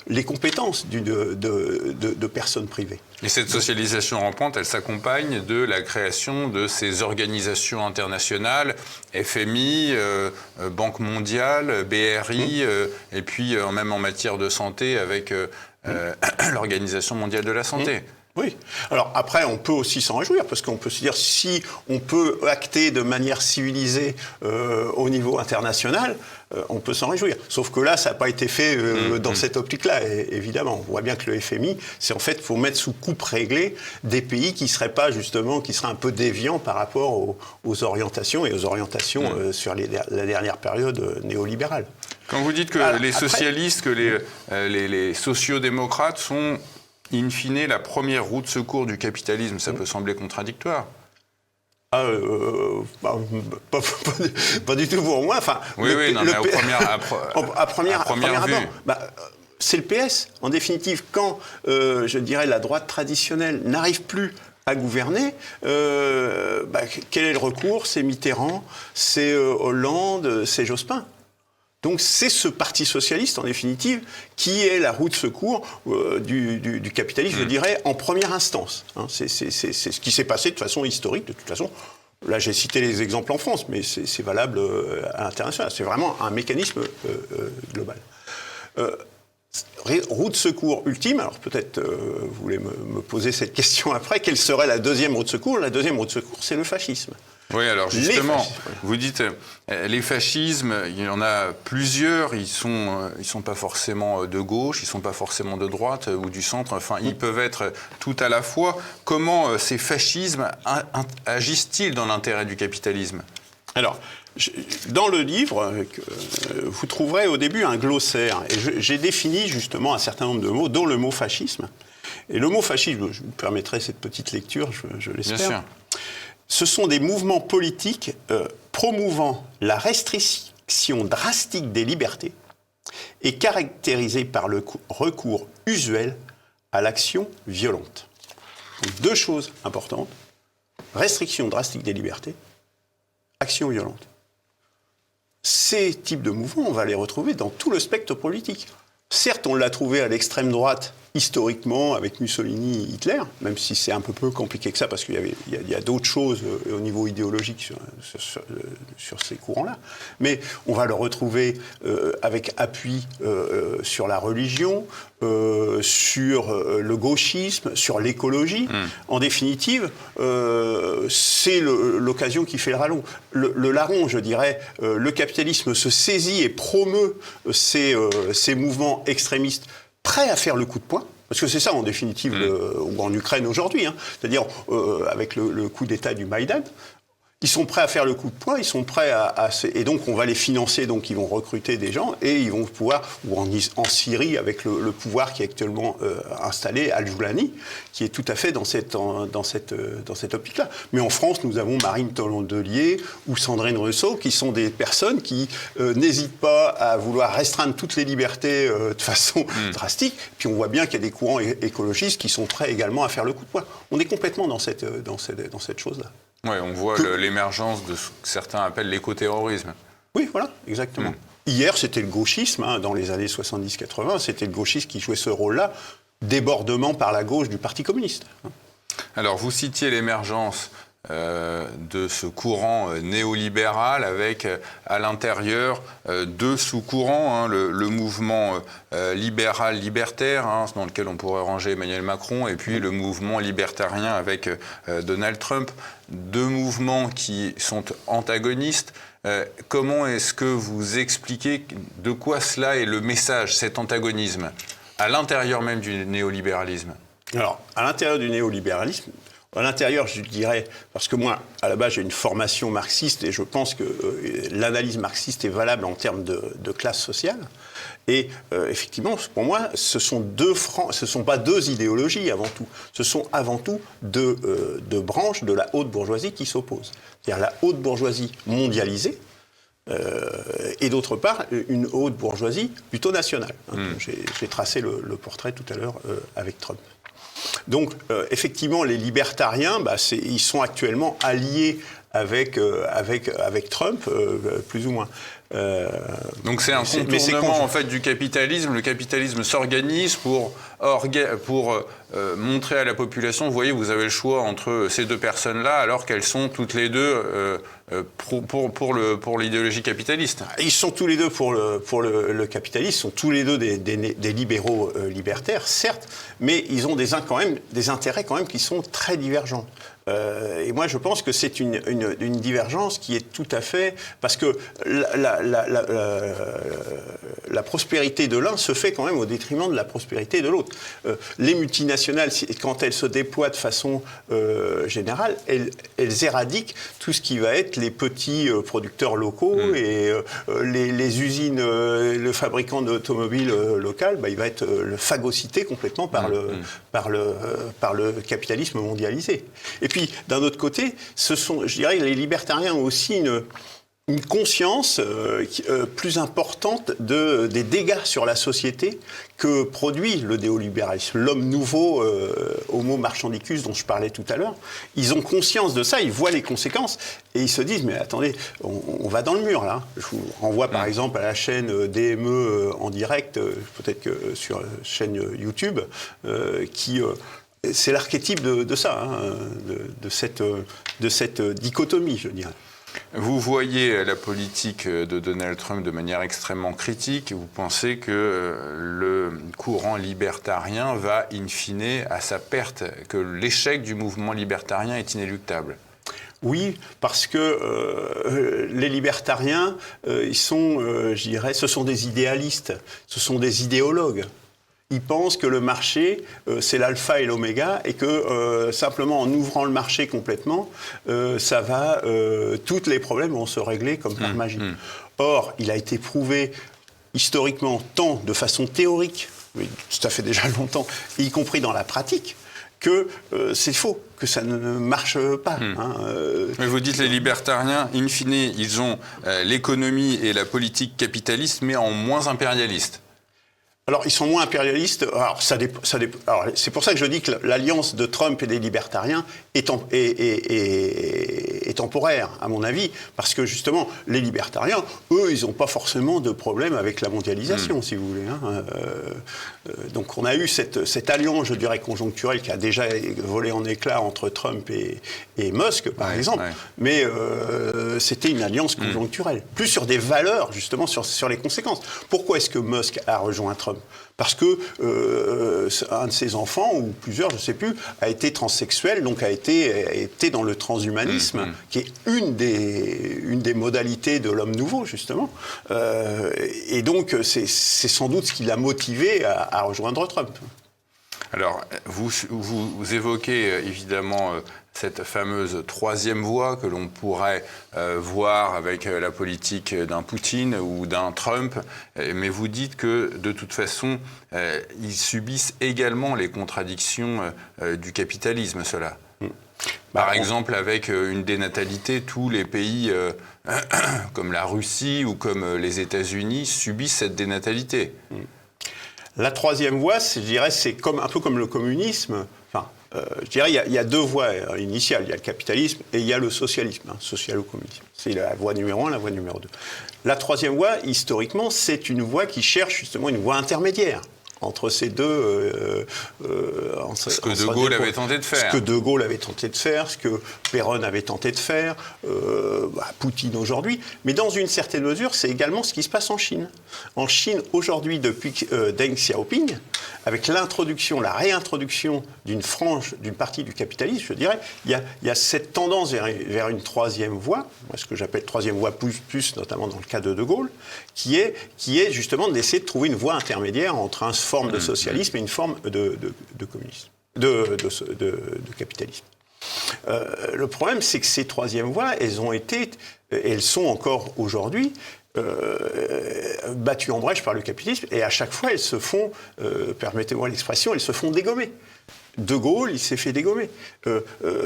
[SPEAKER 2] les compétences de personnes privées.
[SPEAKER 1] Et cette socialisation rampante, elle s'accompagne de la création de ces organisations internationales, FMI, Banque mondiale, BRI, et puis même en matière de santé avec l'Organisation mondiale de la santé.
[SPEAKER 2] Oui. Alors après, on peut aussi s'en réjouir, parce qu'on peut se dire, si on peut acter de manière civilisée au niveau international, on peut s'en réjouir. Sauf que là, ça n'a pas été fait dans cette optique-là, évidemment. On voit bien que le FMI, c'est en fait, il faut mettre sous coupe réglée des pays qui seraient pas justement, qui seraient un peu déviants par rapport aux orientations sur la dernière période néolibérale.
[SPEAKER 1] Quand vous dites que les socialistes, que les sociodémocrates sont in fine, la première roue de secours du capitalisme, ça peut sembler contradictoire.
[SPEAKER 2] Pas du tout pour moi. À première vue. C'est le PS. En définitive, quand, je dirais, la droite traditionnelle n'arrive plus à gouverner, quel est le recours? C'est Mitterrand, c'est Hollande, c'est Jospin. Donc c'est ce parti socialiste, en définitive, qui est la roue de secours du capitalisme, je dirais, en première instance. C'est ce qui s'est passé de façon historique, de toute façon. Là, j'ai cité les exemples en France, mais c'est valable à l'international. C'est vraiment un mécanisme global. Roue de secours ultime, alors peut-être vous voulez me poser cette question après, quelle serait la deuxième roue de secours? La deuxième roue de secours, c'est le fascisme.
[SPEAKER 1] Oui, alors justement, vous dites les fascismes, il y en a plusieurs, ils sont pas forcément de gauche, ils sont pas forcément de droite ou du centre, ils peuvent être tout à la fois. Comment ces fascismes agissent-ils dans l'intérêt du capitalisme?
[SPEAKER 2] Alors, dans le livre, vous trouverez au début un glossaire, et j'ai défini justement un certain nombre de mots, dont le mot fascisme. Et le mot fascisme, je vous permettrai cette petite lecture, je l'espère. Bien sûr. Ce sont des mouvements politiques promouvant la restriction drastique des libertés et caractérisés par le recours usuel à l'action violente. Donc, deux choses importantes. Restriction drastique des libertés, action violente. Ces types de mouvements, on va les retrouver dans tout le spectre politique. Certes, on l'a trouvé à l'extrême droite, historiquement, avec Mussolini et Hitler, même si c'est un peu compliqué que ça, parce qu'il y a d'autres choses au niveau idéologique sur ces courants-là. Mais on va le retrouver avec appui sur la religion, sur le gauchisme, sur l'écologie. En définitive, c'est l'occasion qui fait le larron, je dirais. Le capitalisme se saisit et promeut ces mouvements extrémistes prêts à faire le coup de poing, parce que c'est ça en définitive en Ukraine aujourd'hui, c'est-à-dire avec le coup d'État du Maïdan, Ils sont prêts à faire le coup de poing, ils sont prêts et donc on va les financer, donc ils vont recruter des gens et ils vont pouvoir, ou en Syrie avec le pouvoir qui est actuellement installé, Al-Joulani, qui est tout à fait dans cette optique-là. Mais en France, nous avons Marine Tondelier ou Sandrine Rousseau, qui sont des personnes qui n'hésitent pas à vouloir restreindre toutes les libertés de façon drastique. Puis on voit bien qu'il y a des courants écologistes qui sont prêts également à faire le coup de poing. On est complètement dans cette chose-là.
[SPEAKER 1] Oui, on voit l'émergence de ce que certains appellent l'écoterrorisme.
[SPEAKER 2] Oui, voilà, exactement. Hier, c'était le gauchisme, dans les années 70-80, c'était le gauchisme qui jouait ce rôle-là, débordement par la gauche du Parti communiste.
[SPEAKER 1] Alors, vous citiez l'émergence de ce courant néolibéral avec à l'intérieur deux sous-courants, le mouvement libéral-libertaire, dans lequel on pourrait ranger Emmanuel Macron, et puis le mouvement libertarien avec Donald Trump. Deux mouvements qui sont antagonistes. Comment est-ce que vous expliquez de quoi cela est le message, cet antagonisme, à l'intérieur même du néolibéralisme?
[SPEAKER 2] Alors, à l'intérieur du néolibéralisme, à l'intérieur, je dirais, parce que moi, à la base, j'ai une formation marxiste et je pense que l'analyse marxiste est valable en termes de classe sociale. Et effectivement, pour moi, ce sont pas deux idéologies avant tout. Ce sont avant tout deux branches de la haute bourgeoisie qui s'opposent. C'est-à-dire la haute bourgeoisie mondialisée, et d'autre part, une haute bourgeoisie plutôt nationale. J'ai tracé le portrait tout à l'heure avec Trump. Donc, effectivement, les libertariens, ils sont actuellement alliés avec Trump, plus ou moins.
[SPEAKER 1] Donc c'est un contournement en fait du capitalisme. Le capitalisme s'organise pour montrer à la population, vous voyez, vous avez le choix entre ces deux personnes-là, alors qu'elles sont toutes les deux pour l'idéologie capitaliste.
[SPEAKER 2] Ils sont tous les deux pour le capitalisme, ils sont tous les deux des libéraux libertaires, certes, mais ils ont quand même des intérêts quand même qui sont très divergents. Et moi, je pense que c'est une divergence qui est tout à fait... Parce que la prospérité de l'un se fait quand même au détriment de la prospérité de l'autre. Les multinationales, quand elles se déploient de façon générale, elles éradiquent tout ce qui va être les petits producteurs locaux et les usines, le fabricant d'automobiles local, il va être phagocyté complètement par le capitalisme mondialisé. Et puis, d'un autre côté, je dirais, les libertariens ont aussi une conscience plus importante des dégâts sur la société que produit le néolibéralisme. L'homme nouveau, homo marchandicus, dont je parlais tout à l'heure, ils ont conscience de ça, ils voient les conséquences et ils se disent, mais attendez, on va dans le mur là. Je vous renvoie par exemple à la chaîne DME en direct, peut-être que sur la chaîne YouTube, c'est l'archétype de ça, de cette dichotomie, je dirais.
[SPEAKER 1] Vous voyez la politique de Donald Trump de manière extrêmement critique. Vous pensez que le courant libertarien va, in fine, à sa perte, que l'échec du mouvement libertarien est inéluctable?
[SPEAKER 2] Oui, parce que les libertariens, ils sont, je dirais, ce sont des idéalistes, ce sont des idéologues. Ils pensent que le marché, c'est l'alpha et l'oméga, et que simplement en ouvrant le marché complètement, tous les problèmes vont se régler comme par magie. Or, il a été prouvé historiquement, tant de façon théorique, mais ça fait déjà longtemps, y compris dans la pratique, que c'est faux, que ça ne marche pas.
[SPEAKER 1] Mais vous dites les libertariens, in fine, ils ont l'économie et la politique capitaliste, mais en moins impérialiste.
[SPEAKER 2] Alors, ils sont moins impérialistes. Alors, alors, c'est pour ça que je dis que l'alliance de Trump et des libertariens est temporaire, à mon avis, parce que justement, les libertariens, eux, ils n'ont pas forcément de problème avec la mondialisation, si vous voulez. Donc, on a eu cette alliance, je dirais, conjoncturelle qui a déjà volé en éclats entre Trump et Musk, par exemple, mais c'était une alliance conjoncturelle, plus sur des valeurs, justement, sur les conséquences. Pourquoi est-ce que Musk a rejoint Trump ? Parce que un de ses enfants, ou plusieurs, je ne sais plus, a été transsexuel, donc a été dans le transhumanisme, qui est une des modalités de l'homme nouveau, justement. Et donc, c'est sans doute ce qui l'a motivé à rejoindre Trump.
[SPEAKER 1] Alors, vous évoquez évidemment cette fameuse troisième voie que l'on pourrait voir avec la politique d'un Poutine ou d'un Trump, mais vous dites que de toute façon, ils subissent également les contradictions du capitalisme, ceux-là. Par exemple, avec une dénatalité, tous les pays comme la Russie ou comme les États-Unis subissent cette dénatalité.
[SPEAKER 2] La troisième voie, je dirais, c'est un peu comme le communisme. Enfin, je dirais, il y a deux voies initiales. Il y a le capitalisme et il y a le socialisme, socialo-communisme. C'est la voie numéro 1, la voie numéro 2. La troisième voie, historiquement, c'est une voie qui cherche justement une voie intermédiaire entre ces deux...
[SPEAKER 1] ce que De Gaulle avait tenté de faire.
[SPEAKER 2] Ce que De Gaulle avait tenté de faire, ce que Péron avait tenté de faire, Poutine aujourd'hui. Mais dans une certaine mesure, c'est également ce qui se passe en Chine. En Chine, aujourd'hui, depuis Deng Xiaoping, avec l'introduction, la réintroduction d'une partie du capitalisme, je dirais, il y a cette tendance vers une troisième voie, ce que j'appelle troisième voie plus, notamment dans le cas de De Gaulle, qui est justement d'essayer de trouver une voie intermédiaire entre une forme de socialisme et une forme de communisme, de capitalisme. Le problème, c'est que ces troisièmes voies, elles sont encore aujourd'hui battues en brèche par le capitalisme, et à chaque fois, elles se font, permettez-moi l'expression, elles se font dégommer. De Gaulle, il s'est fait dégommer.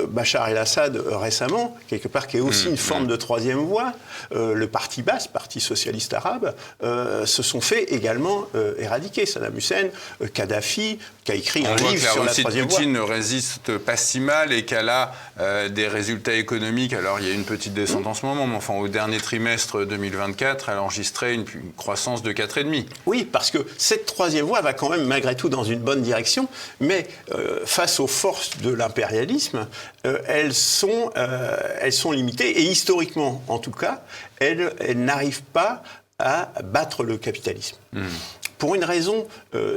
[SPEAKER 2] Bachar el-Assad, récemment, quelque part, qui est aussi une forme de troisième voie, le parti Baas, Parti socialiste arabe, se sont fait également éradiquer. Saddam Hussein, Kadhafi, qui a écrit un livre sur la troisième voie.
[SPEAKER 1] Poutine ne résiste pas si mal et qu'elle a des résultats économiques. Alors, il y a une petite descente en ce moment, mais enfin, au dernier trimestre 2024, elle a enregistré une croissance de 4,5.
[SPEAKER 2] Oui, parce que cette troisième voie va quand même, malgré tout, dans une bonne direction, mais face aux forces de l'impérialisme, elles sont limitées, et historiquement, en tout cas, elles n'arrivent pas à battre le capitalisme. Pour une raison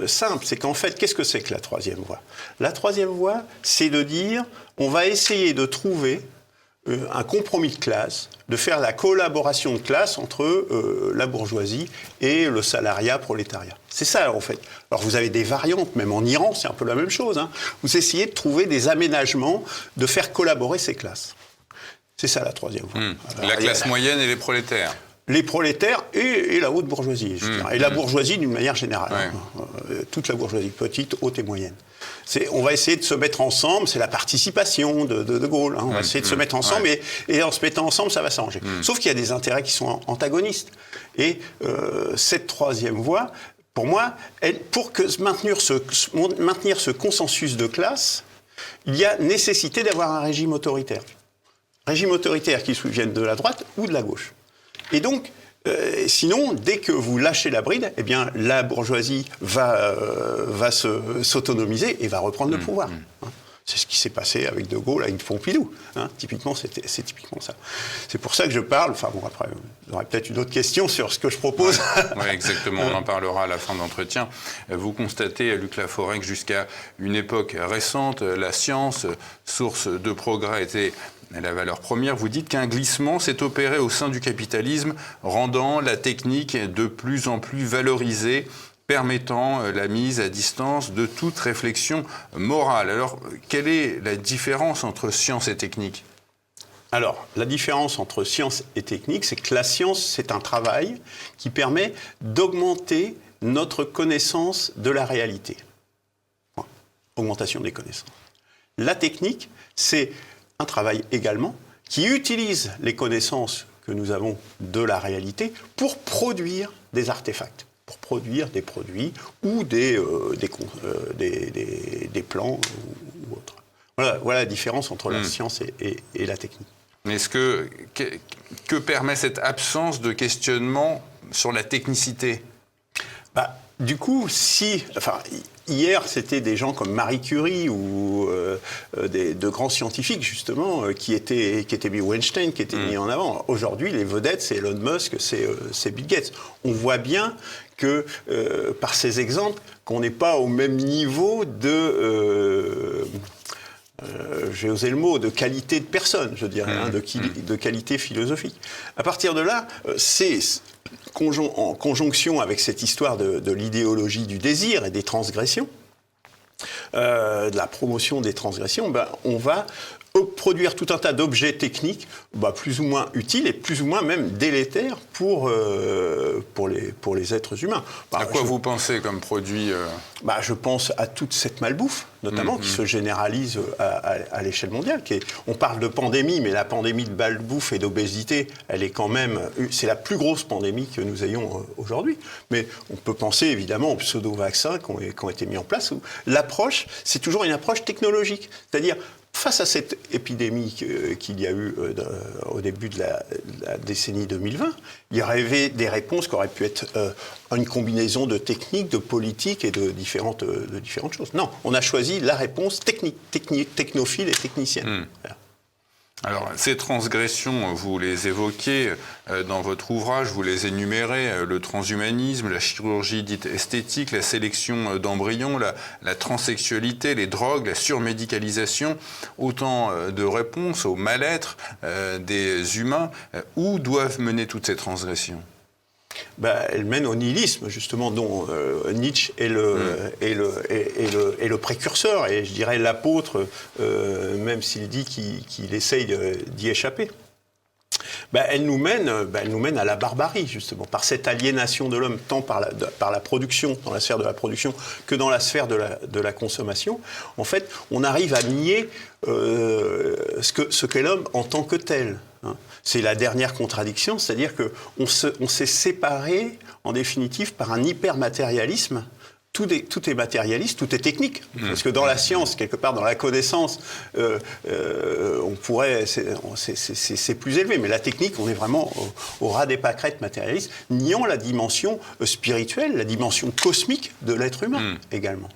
[SPEAKER 2] simple, c'est qu'en fait, qu'est-ce que c'est que la troisième voie ? La troisième voie, c'est de dire, on va essayer de trouver un compromis de classe, de faire la collaboration de classe entre la bourgeoisie et le salariat prolétariat. C'est ça, en fait. Alors, vous avez des variantes, même en Iran, c'est un peu la même chose. Hein. Vous essayez de trouver des aménagements, de faire collaborer ces classes. C'est ça, la troisième voie.
[SPEAKER 1] La classe moyenne et les prolétaires.
[SPEAKER 2] Les prolétaires et la haute bourgeoisie, je dirais. Et la bourgeoisie d'une manière générale. Ouais. Toute la bourgeoisie, petite, haute et moyenne. On va essayer de se mettre ensemble, c'est la participation de Gaulle. Hein. On va essayer de se mettre ensemble, et en se mettant ensemble, ça va s'arranger. Sauf qu'il y a des intérêts qui sont antagonistes. Et cette troisième voie, pour moi, pour maintenir ce consensus de classe, il y a nécessité d'avoir un régime autoritaire. Régime autoritaire qui vienne de la droite ou de la gauche. Et donc, sinon, dès que vous lâchez la bride, eh bien, la bourgeoisie va s'autonomiser et va reprendre le pouvoir. C'est ce qui s'est passé avec De Gaulle, avec Pompidou. Hein. Typiquement, c'est typiquement ça. C'est pour ça que je parle. Enfin bon, après, vous aurez peut-être une autre question sur ce que je propose.
[SPEAKER 1] Oui, exactement. On en parlera à la fin de l'entretien. Vous constatez, Luc Laforêt, que jusqu'à une époque récente, la science, source de progrès, était la valeur première. Vous dites qu'un glissement s'est opéré au sein du capitalisme, rendant la technique de plus en plus valorisée, permettant la mise à distance de toute réflexion morale. Alors, quelle est la différence entre science et technique ?
[SPEAKER 2] Alors, la différence entre science et technique, c'est que la science, c'est un travail qui permet d'augmenter notre connaissance de la réalité. Augmentation des connaissances. La technique, c'est un travail également qui utilise les connaissances que nous avons de la réalité pour produire des artefacts, pour produire des produits ou des plans ou autres. Voilà la différence entre la science et la technique.
[SPEAKER 1] Mais que permet cette absence de questionnement sur la technicité ?
[SPEAKER 2] Du coup, hier, c'était des gens comme Marie Curie ou de grands scientifiques, justement, qui étaient mis, ou Einstein, qui étaient mis en avant. Aujourd'hui, les vedettes, c'est Elon Musk, c'est Bill Gates. On voit bien que, par ces exemples, qu'on n'est pas au même niveau de... j'ai osé le mot, de qualité de personne, je dirais, de qualité philosophique. À partir de là, c'est en conjonction avec cette histoire de l'idéologie du désir et des transgressions, de la promotion des transgressions, on va produire tout un tas d'objets techniques plus ou moins utiles et plus ou moins même délétères pour les êtres humains.
[SPEAKER 1] À quoi vous pensez comme produit
[SPEAKER 2] Je pense à toute cette malbouffe, notamment, qui se généralise à l'échelle mondiale. On parle de pandémie, mais la pandémie de malbouffe et d'obésité, elle est quand même... C'est la plus grosse pandémie que nous ayons aujourd'hui. Mais on peut penser évidemment aux pseudo-vaccins qui ont été mis en place. L'approche, c'est toujours une approche technologique. C'est-à-dire, face à cette épidémie qu'il y a eu au début de la décennie 2020, il y aurait des réponses qui auraient pu être une combinaison de techniques, de politiques et de différentes choses. Non, on a choisi la réponse technophile et technicienne. Voilà.
[SPEAKER 1] Alors, ces transgressions, vous les évoquez dans votre ouvrage, vous les énumérez, le transhumanisme, la chirurgie dite esthétique, la sélection d'embryons, la transsexualité, les drogues, la surmédicalisation, autant de réponses au mal-être des humains. Où doivent mener toutes ces transgressions ?
[SPEAKER 2] Elle mène au nihilisme, justement, dont Nietzsche est le précurseur, et je dirais l'apôtre, même s'il dit qu'il essaye d'y échapper. Elle nous mène à la barbarie, justement, par cette aliénation de l'homme, tant par la production, dans la sphère de la production, que dans la sphère de la consommation. En fait, on arrive à nier ce qu'est l'homme en tant que tel. C'est la dernière contradiction, c'est-à-dire qu'on s'est séparé, en définitive, par un hypermatérialisme. Tout est matérialiste, tout est technique. Parce que dans la science, quelque part, dans la connaissance, on pourrait... C'est plus élevé. Mais la technique, on est vraiment au ras des pâquerettes matérialistes, niant la dimension spirituelle, la dimension cosmique de l'être humain, également.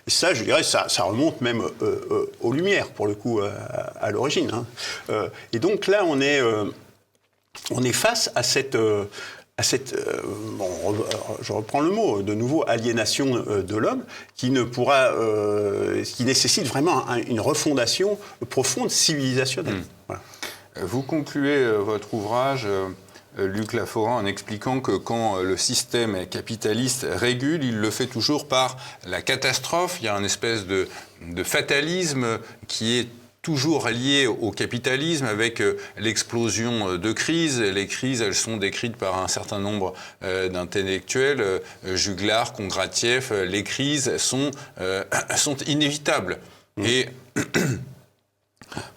[SPEAKER 2] Et ça, je dirais, ça remonte même aux Lumières, pour le coup, à l'origine. Et donc là, on est face à cette je reprends le mot, de nouveau, aliénation de l'homme, qui nécessite vraiment une refondation profonde, civilisationnelle. Voilà.
[SPEAKER 1] Vous concluez votre ouvrage, Luc Laforent, en expliquant que quand le système capitaliste régule, il le fait toujours par la catastrophe. Il y a une espèce de fatalisme qui est toujours lié au capitalisme, avec l'explosion de crises. Les crises, elles sont décrites par un certain nombre d'intellectuels, Juglar, Kondratiev. Les crises sont inévitables. Et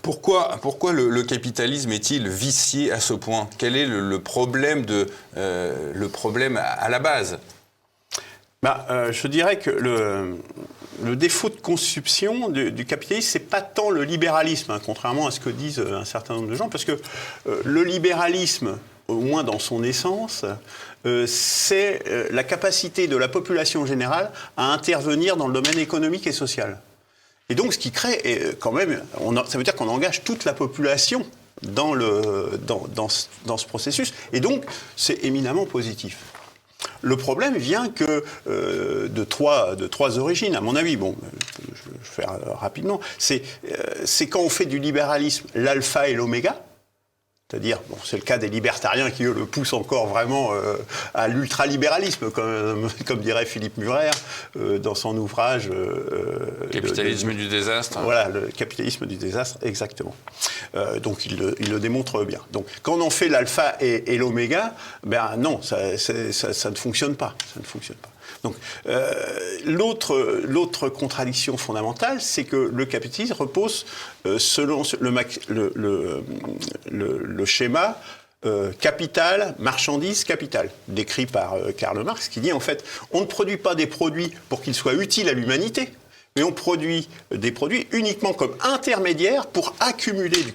[SPEAKER 1] pourquoi le capitalisme est-il vicié à ce point ? Quel est le problème à la base ?
[SPEAKER 2] Je dirais que le défaut de conception du capitalisme, c'est pas tant le libéralisme, contrairement à ce que disent un certain nombre de gens, parce que le libéralisme, au moins dans son essence, c'est la capacité de la population générale à intervenir dans le domaine économique et social. Et donc, ce qui crée, quand même, ça veut dire qu'on engage toute la population dans ce processus, et donc c'est éminemment positif. Le problème vient que de trois origines, à mon avis. Bon, je vais faire rapidement. C'est quand on fait du libéralisme l'alpha et l'oméga. C'est-à-dire, c'est le cas des libertariens qui, eux, le poussent encore vraiment à l'ultralibéralisme, comme dirait Philippe Murer dans son ouvrage...
[SPEAKER 1] Capitalisme du désastre.
[SPEAKER 2] Voilà, le capitalisme du désastre, exactement. Donc, il le démontre bien. Donc, quand on en fait l'alpha et l'oméga, non, ça ne fonctionne pas. Ça ne fonctionne pas. Donc, l'autre contradiction fondamentale, c'est que le capitalisme repose selon le schéma capital, marchandise, capital, décrit par Karl Marx, qui dit en fait, on ne produit pas des produits pour qu'ils soient utiles à l'humanité, mais on produit des produits uniquement comme intermédiaires pour accumuler du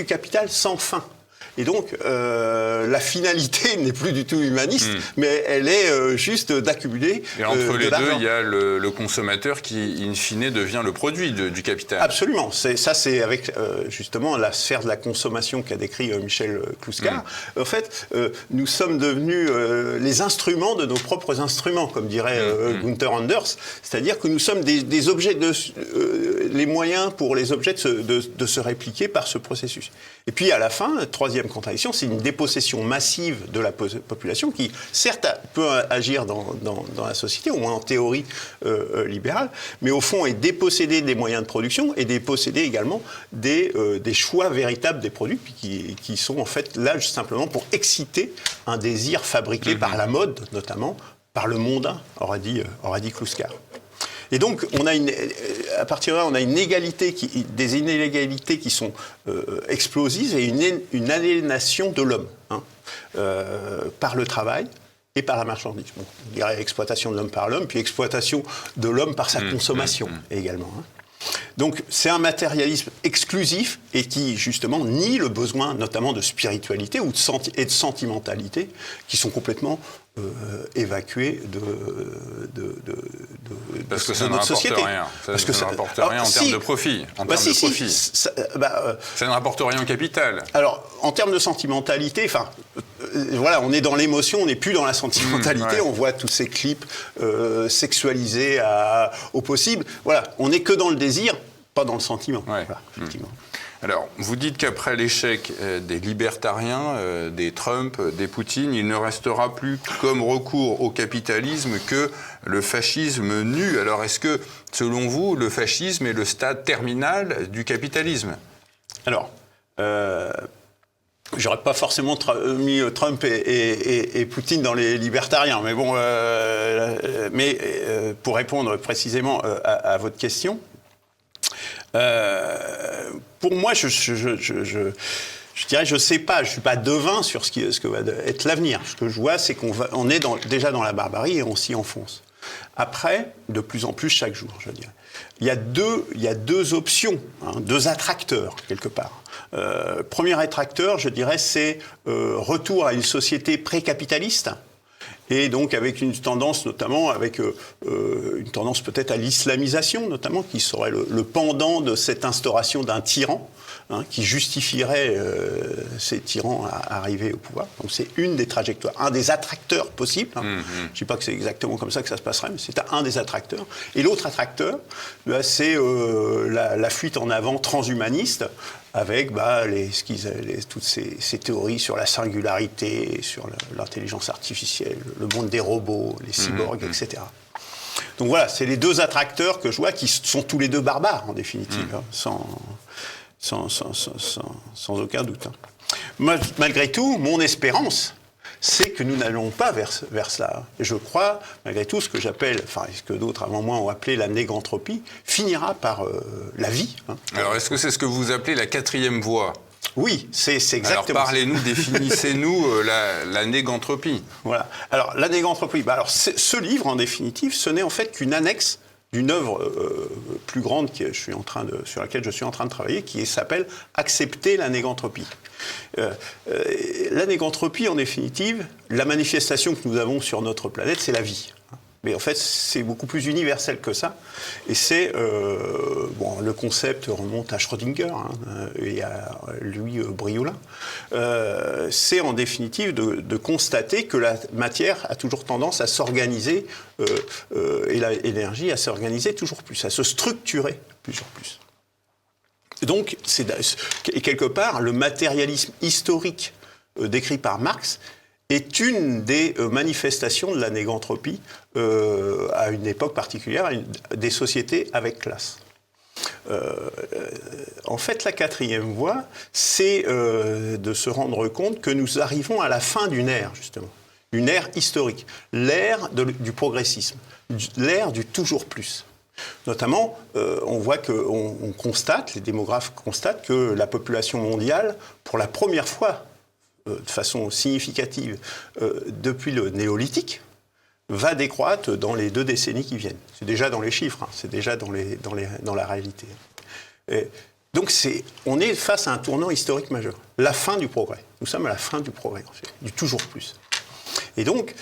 [SPEAKER 2] capital sans fin. Et donc, la finalité n'est plus du tout humaniste, mais elle est juste d'accumuler
[SPEAKER 1] Et entre les deux, il y a le consommateur qui, in fine, devient le produit du capital.
[SPEAKER 2] Absolument. C'est avec, justement, la sphère de la consommation qu'a décrit Michel Kluskar. En fait, nous sommes devenus les instruments de nos propres instruments, comme dirait Gunther Anders. C'est-à-dire que nous sommes des objets, les moyens pour les objets de se répliquer par ce processus. Et puis, à la fin, troisième deuxième contradiction, c'est une dépossession massive de la population qui, certes, peut agir dans la société, au moins en théorie libérale, mais au fond est dépossédée des moyens de production et dépossédée également des choix véritables des produits qui sont en fait là simplement pour exciter un désir fabriqué par la mode, notamment par le mondain, aura dit Kluskar. Et donc, à partir de là, on a des inégalités qui sont explosives et une aliénation de l'homme par le travail et par la marchandise. Bon, on dirait exploitation de l'homme par l'homme, puis exploitation de l'homme par sa consommation également. Donc, c'est un matérialisme exclusif et qui, justement, nie le besoin, notamment de spiritualité et de sentimentalité, qui sont complètement évacués
[SPEAKER 1] parce que ça ne rapporte rien. Parce que ça ne rapporte rien en termes de profit. Ça ne rapporte rien au capital.
[SPEAKER 2] Alors, en termes de sentimentalité, voilà, on est dans l'émotion, on n'est plus dans la sentimentalité. On voit tous ces clips sexualisés au possible. Voilà, on n'est que dans le désir, pas dans le sentiment.
[SPEAKER 1] Ouais.
[SPEAKER 2] Voilà, effectivement.
[SPEAKER 1] Alors, vous dites qu'après l'échec des libertariens, des Trump, des Poutine, il ne restera plus comme recours au capitalisme que le fascisme nu. Alors, est-ce que, selon vous, le fascisme est le stade terminal du capitalisme ?
[SPEAKER 2] Alors, j'aurais pas forcément mis Trump et Poutine dans les libertariens, mais bon, pour répondre précisément à votre question, pour moi, je dirais, je sais pas, je suis pas devin sur ce que va être l'avenir. Ce que je vois, c'est qu'on est déjà dans la barbarie et on s'y enfonce. Après, de plus en plus chaque jour, je dirais. Il y a deux options, deux attracteurs quelque part. Premier attracteur, je dirais, c'est retour à une société pré-capitaliste. Et donc avec une tendance notamment, une tendance peut-être à l'islamisation notamment, qui serait le pendant de cette instauration d'un tyran, qui justifierait ces tyrans à arriver au pouvoir. Donc c'est une des trajectoires, un des attracteurs possibles. Je ne dis pas que c'est exactement comme ça que ça se passerait, mais c'est un des attracteurs. Et l'autre attracteur, c'est la fuite en avant transhumaniste, avec toutes ces théories sur la singularité, sur l'intelligence artificielle, le monde des robots, les cyborgs, etc. Donc voilà, c'est les deux attracteurs que je vois qui sont tous les deux barbares, en définitive, sans aucun doute. Malgré tout, mon espérance, c'est que nous n'allons pas vers cela. Et je crois, malgré tout, ce que j'appelle, ce que d'autres avant moi ont appelé la négantropie, finira par la vie.
[SPEAKER 1] Alors, est-ce que c'est ce que vous appelez la quatrième voie ?
[SPEAKER 2] Oui, c'est exactement.
[SPEAKER 1] Alors, parlez-nous, définissez-nous la négantropie.
[SPEAKER 2] Voilà. Alors, la négantropie, ce livre, en définitive, ce n'est en fait qu'une annexe d'une œuvre plus grande sur laquelle je suis en train de travailler, qui s'appelle « Accepter la négantropie ». La négantropie, en définitive, la manifestation que nous avons sur notre planète, c'est la vie. Mais en fait, c'est beaucoup plus universel que ça. Et c'est... le concept remonte à Schrödinger et à Louis Brioulin. C'est en définitive de constater que la matière a toujours tendance à s'organiser et l'énergie à s'organiser toujours plus, à se structurer toujours plus. Donc, quelque part, le matérialisme historique décrit par Marx est une des manifestations de la négantropie à une époque particulière, des sociétés avec classe. En fait, la quatrième voie, c'est de se rendre compte que nous arrivons à la fin d'une ère, justement. Une ère historique, l'ère du progressisme, l'ère du toujours plus. Notamment, on voit on constate, les démographes constatent que la population mondiale, pour la première fois, de façon significative, depuis le néolithique, va décroître dans les 2 décennies qui viennent. C'est déjà dans les chiffres, c'est déjà dans la réalité. Donc on est face à un tournant historique majeur, la fin du progrès. Nous sommes à la fin du progrès, en fait, du toujours plus. Et donc,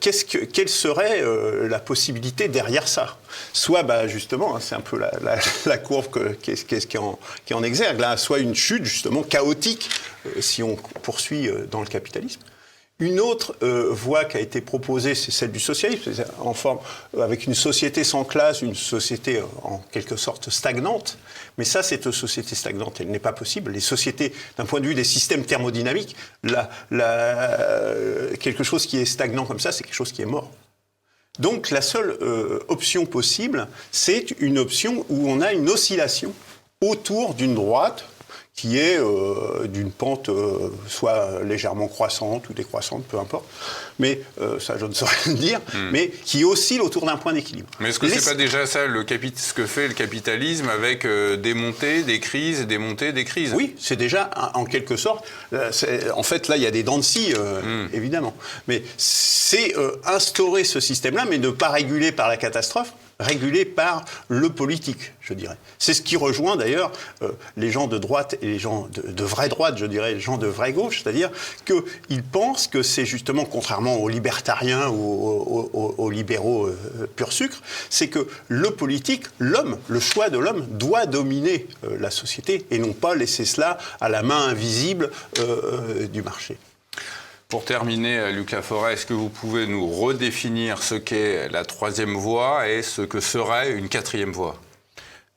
[SPEAKER 2] quelle serait la possibilité derrière ça ? Soit, justement, c'est un peu la courbe qui est en exergue, là, soit une chute, justement, chaotique, si on poursuit dans le capitalisme, Une autre voie qui a été proposée, c'est celle du socialisme, en forme, avec une société sans classe, une société en quelque sorte stagnante. Mais ça, cette société stagnante, elle n'est pas possible. Les sociétés, d'un point de vue des systèmes thermodynamiques, quelque chose qui est stagnant comme ça, c'est quelque chose qui est mort. Donc la seule option possible, c'est une option où on a une oscillation autour d'une droite qui est d'une pente soit légèrement croissante ou décroissante, peu importe, mais ça je ne saurais le dire, mais qui oscille autour d'un point d'équilibre.
[SPEAKER 1] Mais est-ce que c'est pas déjà ça ce que fait le capitalisme avec des montées, des crises, des montées, des crises?
[SPEAKER 2] Oui, c'est déjà en quelque sorte, en fait là il y a des dents de scie, évidemment, mais c'est instaurer ce système-là, mais ne pas réguler par la catastrophe, régulé par le politique, je dirais. C'est ce qui rejoint d'ailleurs les gens de droite et les gens de vraie droite, je dirais, les gens de vraie gauche, c'est-à-dire qu'ils pensent que c'est justement, contrairement aux libertariens ou aux libéraux pur sucre, c'est que le politique, l'homme, le choix de l'homme doit dominer la société et non pas laisser cela à la main invisible du marché.
[SPEAKER 1] Pour terminer, Luc Laforêt, est-ce que vous pouvez nous redéfinir ce qu'est la troisième voie et ce que serait une quatrième voie?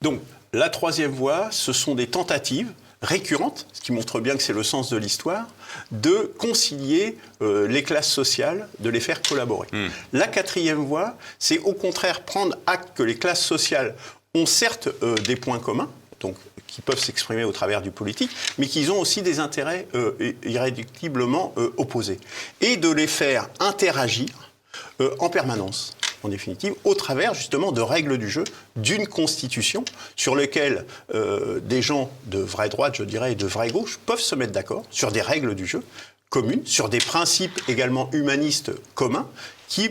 [SPEAKER 2] Donc, la troisième voie, ce sont des tentatives récurrentes, ce qui montre bien que c'est le sens de l'histoire, de concilier les classes sociales, de les faire collaborer. La quatrième voie, c'est au contraire prendre acte que les classes sociales ont certes des points communs, donc qui peuvent s'exprimer au travers du politique, mais qu'ils ont aussi des intérêts irréductiblement opposés. Et de les faire interagir en permanence, en définitive, au travers justement de règles du jeu, d'une constitution sur lesquelles des gens de vraie droite, je dirais, et de vraie gauche peuvent se mettre d'accord sur des règles du jeu communes, sur des principes également humanistes communs, qui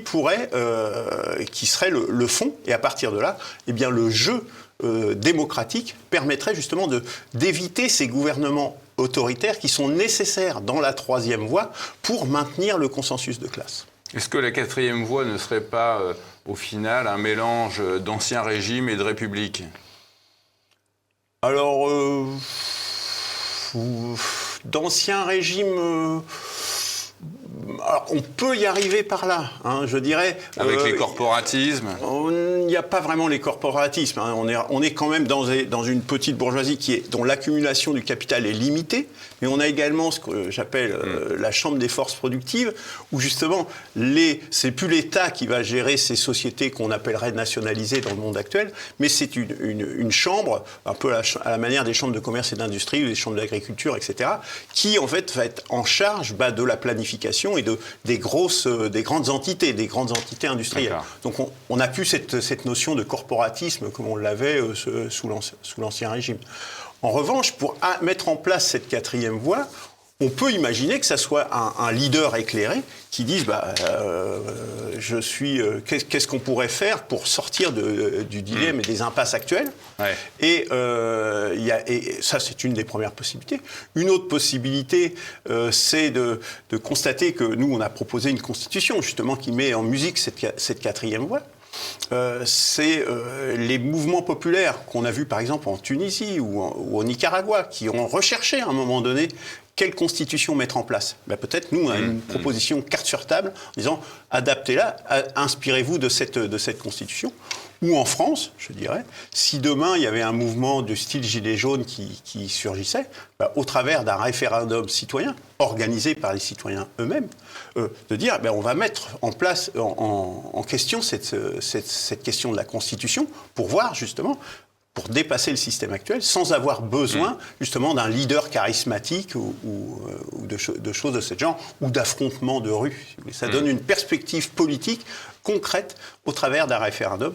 [SPEAKER 2] seraient le fond, et à partir de là, eh bien, le jeu démocratique permettrait justement d'éviter ces gouvernements autoritaires qui sont nécessaires dans la troisième voie pour maintenir le consensus de classe.
[SPEAKER 1] Est-ce que la quatrième voie ne serait pas, au final, un mélange d'ancien régime et de république?
[SPEAKER 2] Alors, d'ancien régime... Alors, on peut y arriver par là, hein, je dirais.
[SPEAKER 1] Avec les corporatismes?
[SPEAKER 2] Il n'y a pas vraiment les corporatismes. Hein. On est quand même dans une petite bourgeoisie dont l'accumulation du capital est limitée, mais on a également ce que j'appelle la chambre des forces productives, où justement, c'est plus l'État qui va gérer ces sociétés qu'on appellerait nationalisées dans le monde actuel, mais c'est une chambre, un peu à la manière des chambres de commerce et d'industrie, ou des chambres d'agriculture, etc., qui en fait va être en charge de la planification et des grandes entités industrielles. Donc on n'a plus cette notion de corporatisme comme on l'avait sous l'Ancien Régime. En revanche, pour mettre en place cette quatrième voie, on peut imaginer que ça soit un leader éclairé qui dise qu'est-ce qu'on pourrait faire pour sortir du dilemme et des impasses actuelles. Ouais. Et ça, c'est une des premières possibilités. Une autre possibilité, c'est de constater que nous, on a proposé une constitution justement qui met en musique cette quatrième voie. C'est les mouvements populaires qu'on a vus par exemple en Tunisie ou au Nicaragua qui ont recherché à un moment donné quelle constitution mettre en place. Peut-être nous on a une proposition carte sur table en disant adaptez-la, inspirez-vous de cette constitution. Ou en France, je dirais, si demain il y avait un mouvement de style Gilets jaunes qui surgissait, au travers d'un référendum citoyen, organisé par les citoyens eux-mêmes, de dire on va mettre en place, en question cette question de la Constitution, pour voir justement, pour dépasser le système actuel, sans avoir besoin justement d'un leader charismatique ou de choses de ce genre, ou d'affrontements de rue. Ça donne une perspective politique concrète au travers d'un référendum,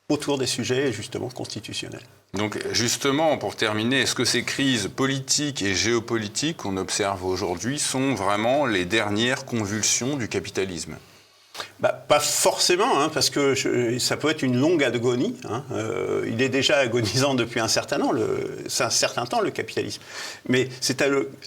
[SPEAKER 2] autour des sujets justement constitutionnels.
[SPEAKER 1] Donc justement, pour terminer, est-ce que ces crises politiques et géopolitiques qu'on observe aujourd'hui sont vraiment les dernières convulsions du capitalisme ?
[SPEAKER 2] Pas forcément, hein, parce que ça peut être une longue agonie. Hein. Il est déjà agonisant depuis un certain temps, le capitalisme. Mais cette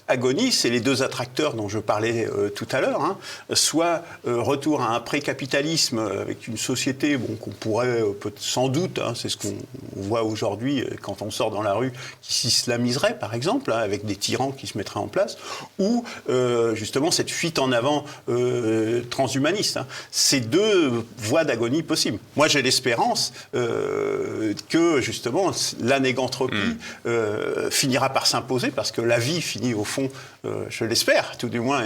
[SPEAKER 2] agonie, c'est les deux attracteurs dont je parlais tout à l'heure. Hein. Soit retour à un pré-capitalisme avec une société qu'on pourrait sans doute, hein, c'est ce qu'on voit aujourd'hui quand on sort dans la rue, qui s'islamiserait par exemple, hein, avec des tyrans qui se mettraient en place, ou justement cette fuite en avant transhumaniste. Hein. C'est deux voies d'agonie possibles. Moi, j'ai l'espérance que, justement, l'anégantropie finira par s'imposer, parce que la vie finit, au fond, je l'espère, tout du moins,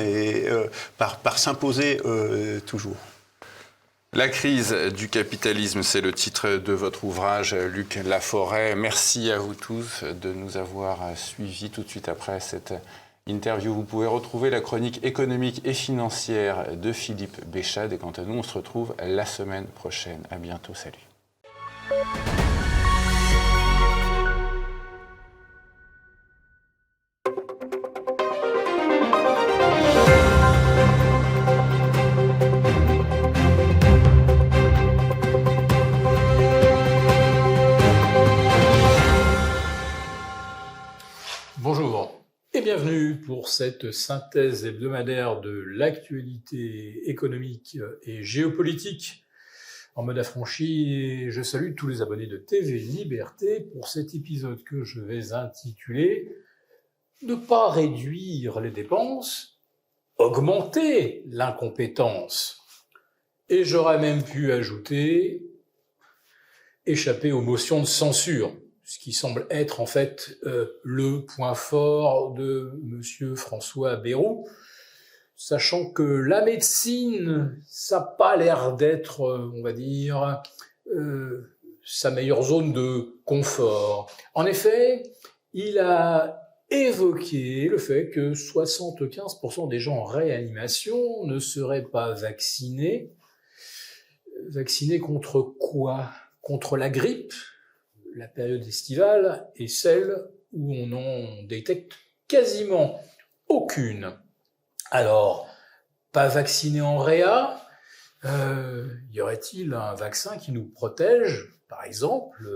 [SPEAKER 2] par s'imposer toujours.
[SPEAKER 1] La crise du capitalisme, c'est le titre de votre ouvrage, Luc Laforêt. Merci à vous tous de nous avoir suivis. Tout de suite après cette interview, vous pouvez retrouver la chronique économique et financière de Philippe Béchade. Et quant à nous, on se retrouve la semaine prochaine. À bientôt, salut.
[SPEAKER 3] Bonjour et bienvenue pour cette synthèse hebdomadaire de l'actualité économique et géopolitique en mode affranchi. Et je salue tous les abonnés de TV Liberté pour cet épisode que je vais intituler « Ne pas réduire les dépenses, augmenter l'incompétence ». Et j'aurais même pu ajouter « échapper aux motions de censure ». Ce qui semble être en fait le point fort de Monsieur François Bayrou, sachant que la médecine, ça n'a pas l'air d'être, on va dire, sa meilleure zone de confort. En effet, il a évoqué le fait que 75% des gens en réanimation ne seraient pas vaccinés. Vaccinés contre quoi? Contre la grippe, la période estivale, est celle où on n'en détecte quasiment aucune. Alors, pas vacciné en réa, y aurait-il un vaccin qui nous protège, par exemple,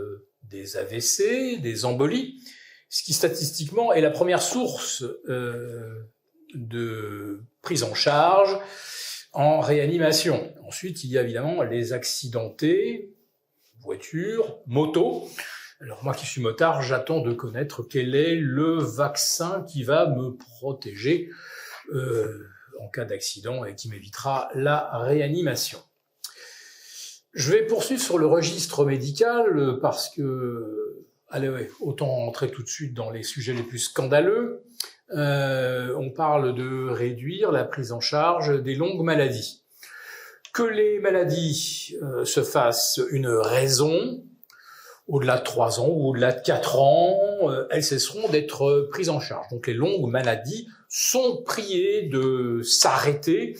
[SPEAKER 3] des AVC, des embolies, ce qui statistiquement est la première source de prise en charge en réanimation. Ensuite, il y a évidemment les accidentés, voiture, moto. Alors moi qui suis motard, j'attends de connaître quel est le vaccin qui va me protéger en cas d'accident et qui m'évitera la réanimation. Je vais poursuivre sur le registre médical parce que, allez, ouais, autant entrer tout de suite dans les sujets les plus scandaleux. On parle de réduire la prise en charge des longues maladies. Que les maladies se fassent une raison, au-delà de 3 ans ou au-delà de 4 ans, elles cesseront d'être prises en charge. Donc les longues maladies sont priées de s'arrêter.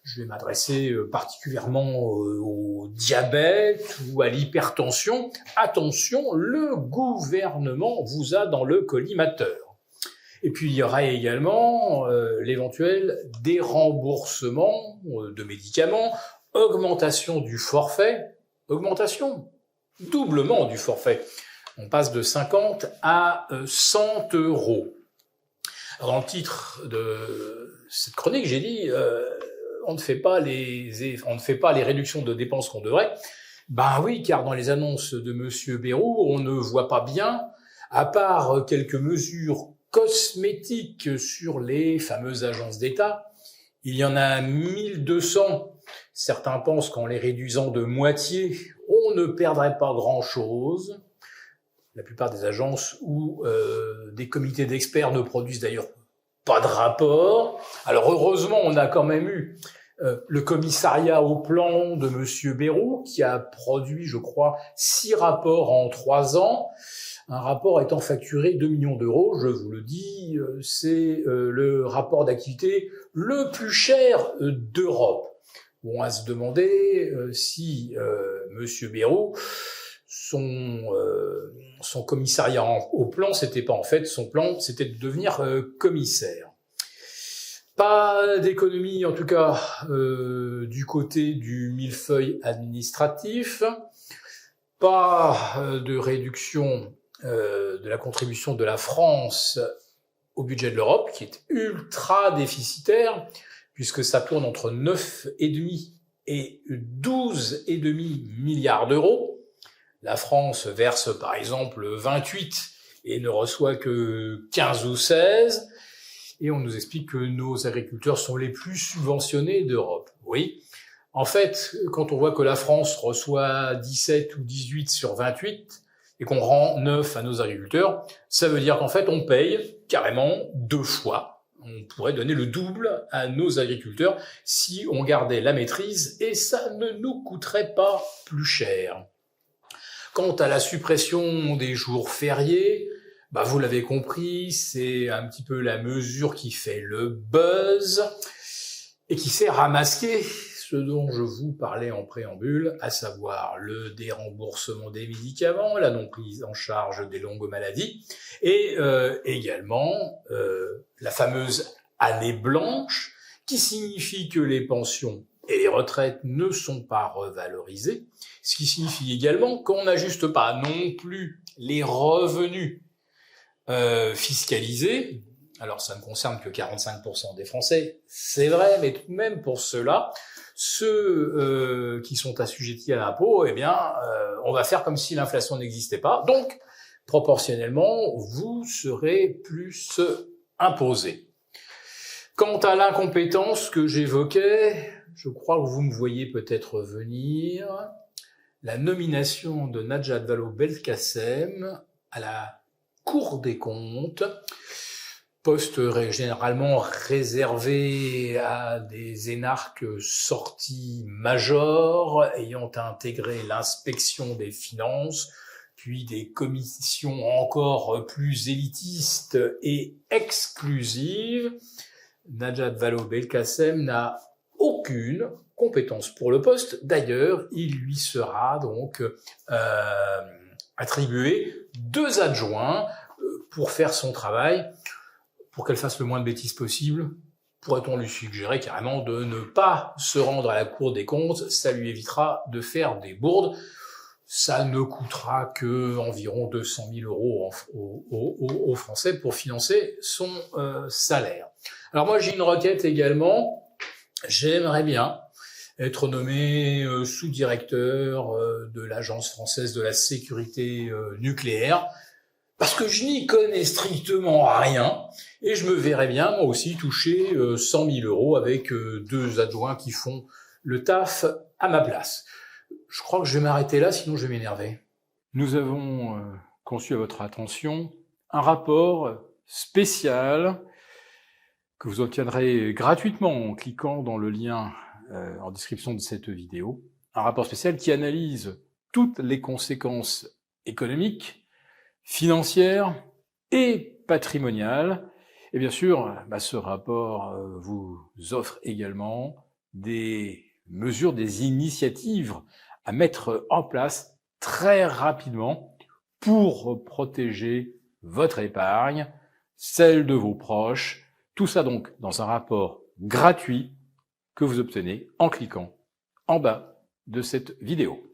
[SPEAKER 3] Je vais m'adresser particulièrement au diabète ou à l'hypertension. Attention, le gouvernement vous a dans le collimateur. Et puis il y aura également l'éventuel déremboursement de médicaments, augmentation du forfait, doublement du forfait. On passe de 50 à 100 €. Alors, dans le titre de cette chronique, j'ai dit on ne fait pas les réductions de dépenses qu'on devrait. Ben oui, car dans les annonces de Monsieur Bayrou, on ne voit pas bien, à part quelques mesures cosmétiques sur les fameuses agences d'État. Il y en a 1200. Certains pensent qu'en les réduisant de moitié, on ne perdrait pas grand-chose. La plupart des agences ou des comités d'experts ne produisent d'ailleurs pas de rapport. Alors heureusement, on a quand même eu le commissariat au plan de Monsieur Bayrou qui a produit, je crois, 6 rapports en 3 ans. Un rapport étant facturé 2 millions d'euros, je vous le dis, c'est le rapport d'activité le plus cher d'Europe. Bon, à se demander si Monsieur Bayrou, son commissariat au plan, c'était pas en fait son plan, c'était de devenir commissaire. Pas d'économie, en tout cas, du côté du millefeuille administratif. Pas de réduction de la contribution de la France au budget de l'Europe, qui est ultra déficitaire, puisque ça tourne entre 9,5 et 12,5 milliards d'euros. La France verse par exemple 28 et ne reçoit que 15 ou 16. Et on nous explique que nos agriculteurs sont les plus subventionnés d'Europe. Oui. En fait, quand on voit que la France reçoit 17 ou 18 sur 28 et qu'on rend 9 à nos agriculteurs, ça veut dire qu'en fait, on paye carrément 2 fois. On pourrait donner le double à nos agriculteurs si on gardait la maîtrise et ça ne nous coûterait pas plus cher. Quant à la suppression des jours fériés, vous l'avez compris, c'est un petit peu la mesure qui fait le buzz et qui sert à masquer ce dont je vous parlais en préambule, à savoir le déremboursement des médicaments, la non prise en charge des longues maladies et également la fameuse année blanche qui signifie que les pensions et les retraites ne sont pas revalorisées, ce qui signifie également qu'on n'ajuste pas non plus les revenus fiscalisés. Alors ça ne concerne que 45% des Français, c'est vrai, mais tout de même pour ceux-là, ceux qui sont assujettis à l'impôt, on va faire comme si l'inflation n'existait pas. Donc, proportionnellement, vous serez plus imposés. Quant à l'incompétence que j'évoquais, je crois que vous me voyez peut-être venir, la nomination de Najat Vallaud-Belkacem à la Cour des comptes, poste généralement réservé à des énarques sortis majors ayant intégré l'inspection des finances, puis des commissions encore plus élitistes et exclusives. Najat Vallaud-Belkacem n'a aucune compétence pour le poste. D'ailleurs, il lui sera donc attribué 2 adjoints pour faire son travail, pour qu'elle fasse le moins de bêtises possible. Pourrait-on lui suggérer carrément de ne pas se rendre à la Cour des comptes? Ça lui évitera de faire des bourdes. Ça ne coûtera que environ 200 000 euros aux Français pour financer son salaire. Alors moi, j'ai une requête également. J'aimerais bien être nommé sous-directeur de l'Agence française de la sécurité nucléaire, parce que je n'y connais strictement rien, et je me verrais bien, moi aussi, toucher 100 000 euros avec 2 adjoints qui font le taf à ma place. Je crois que je vais m'arrêter là, sinon je vais m'énerver. Nous avons conçu à votre attention un rapport spécial que vous obtiendrez gratuitement en cliquant dans le lien en description de cette vidéo. Un rapport spécial qui analyse toutes les conséquences économiques, financières et patrimoniales. Et bien sûr, ce rapport vous offre également des mesures, des initiatives à mettre en place très rapidement pour protéger votre épargne, celle de vos proches. Tout ça donc dans un rapport gratuit que vous obtenez en cliquant en bas de cette vidéo.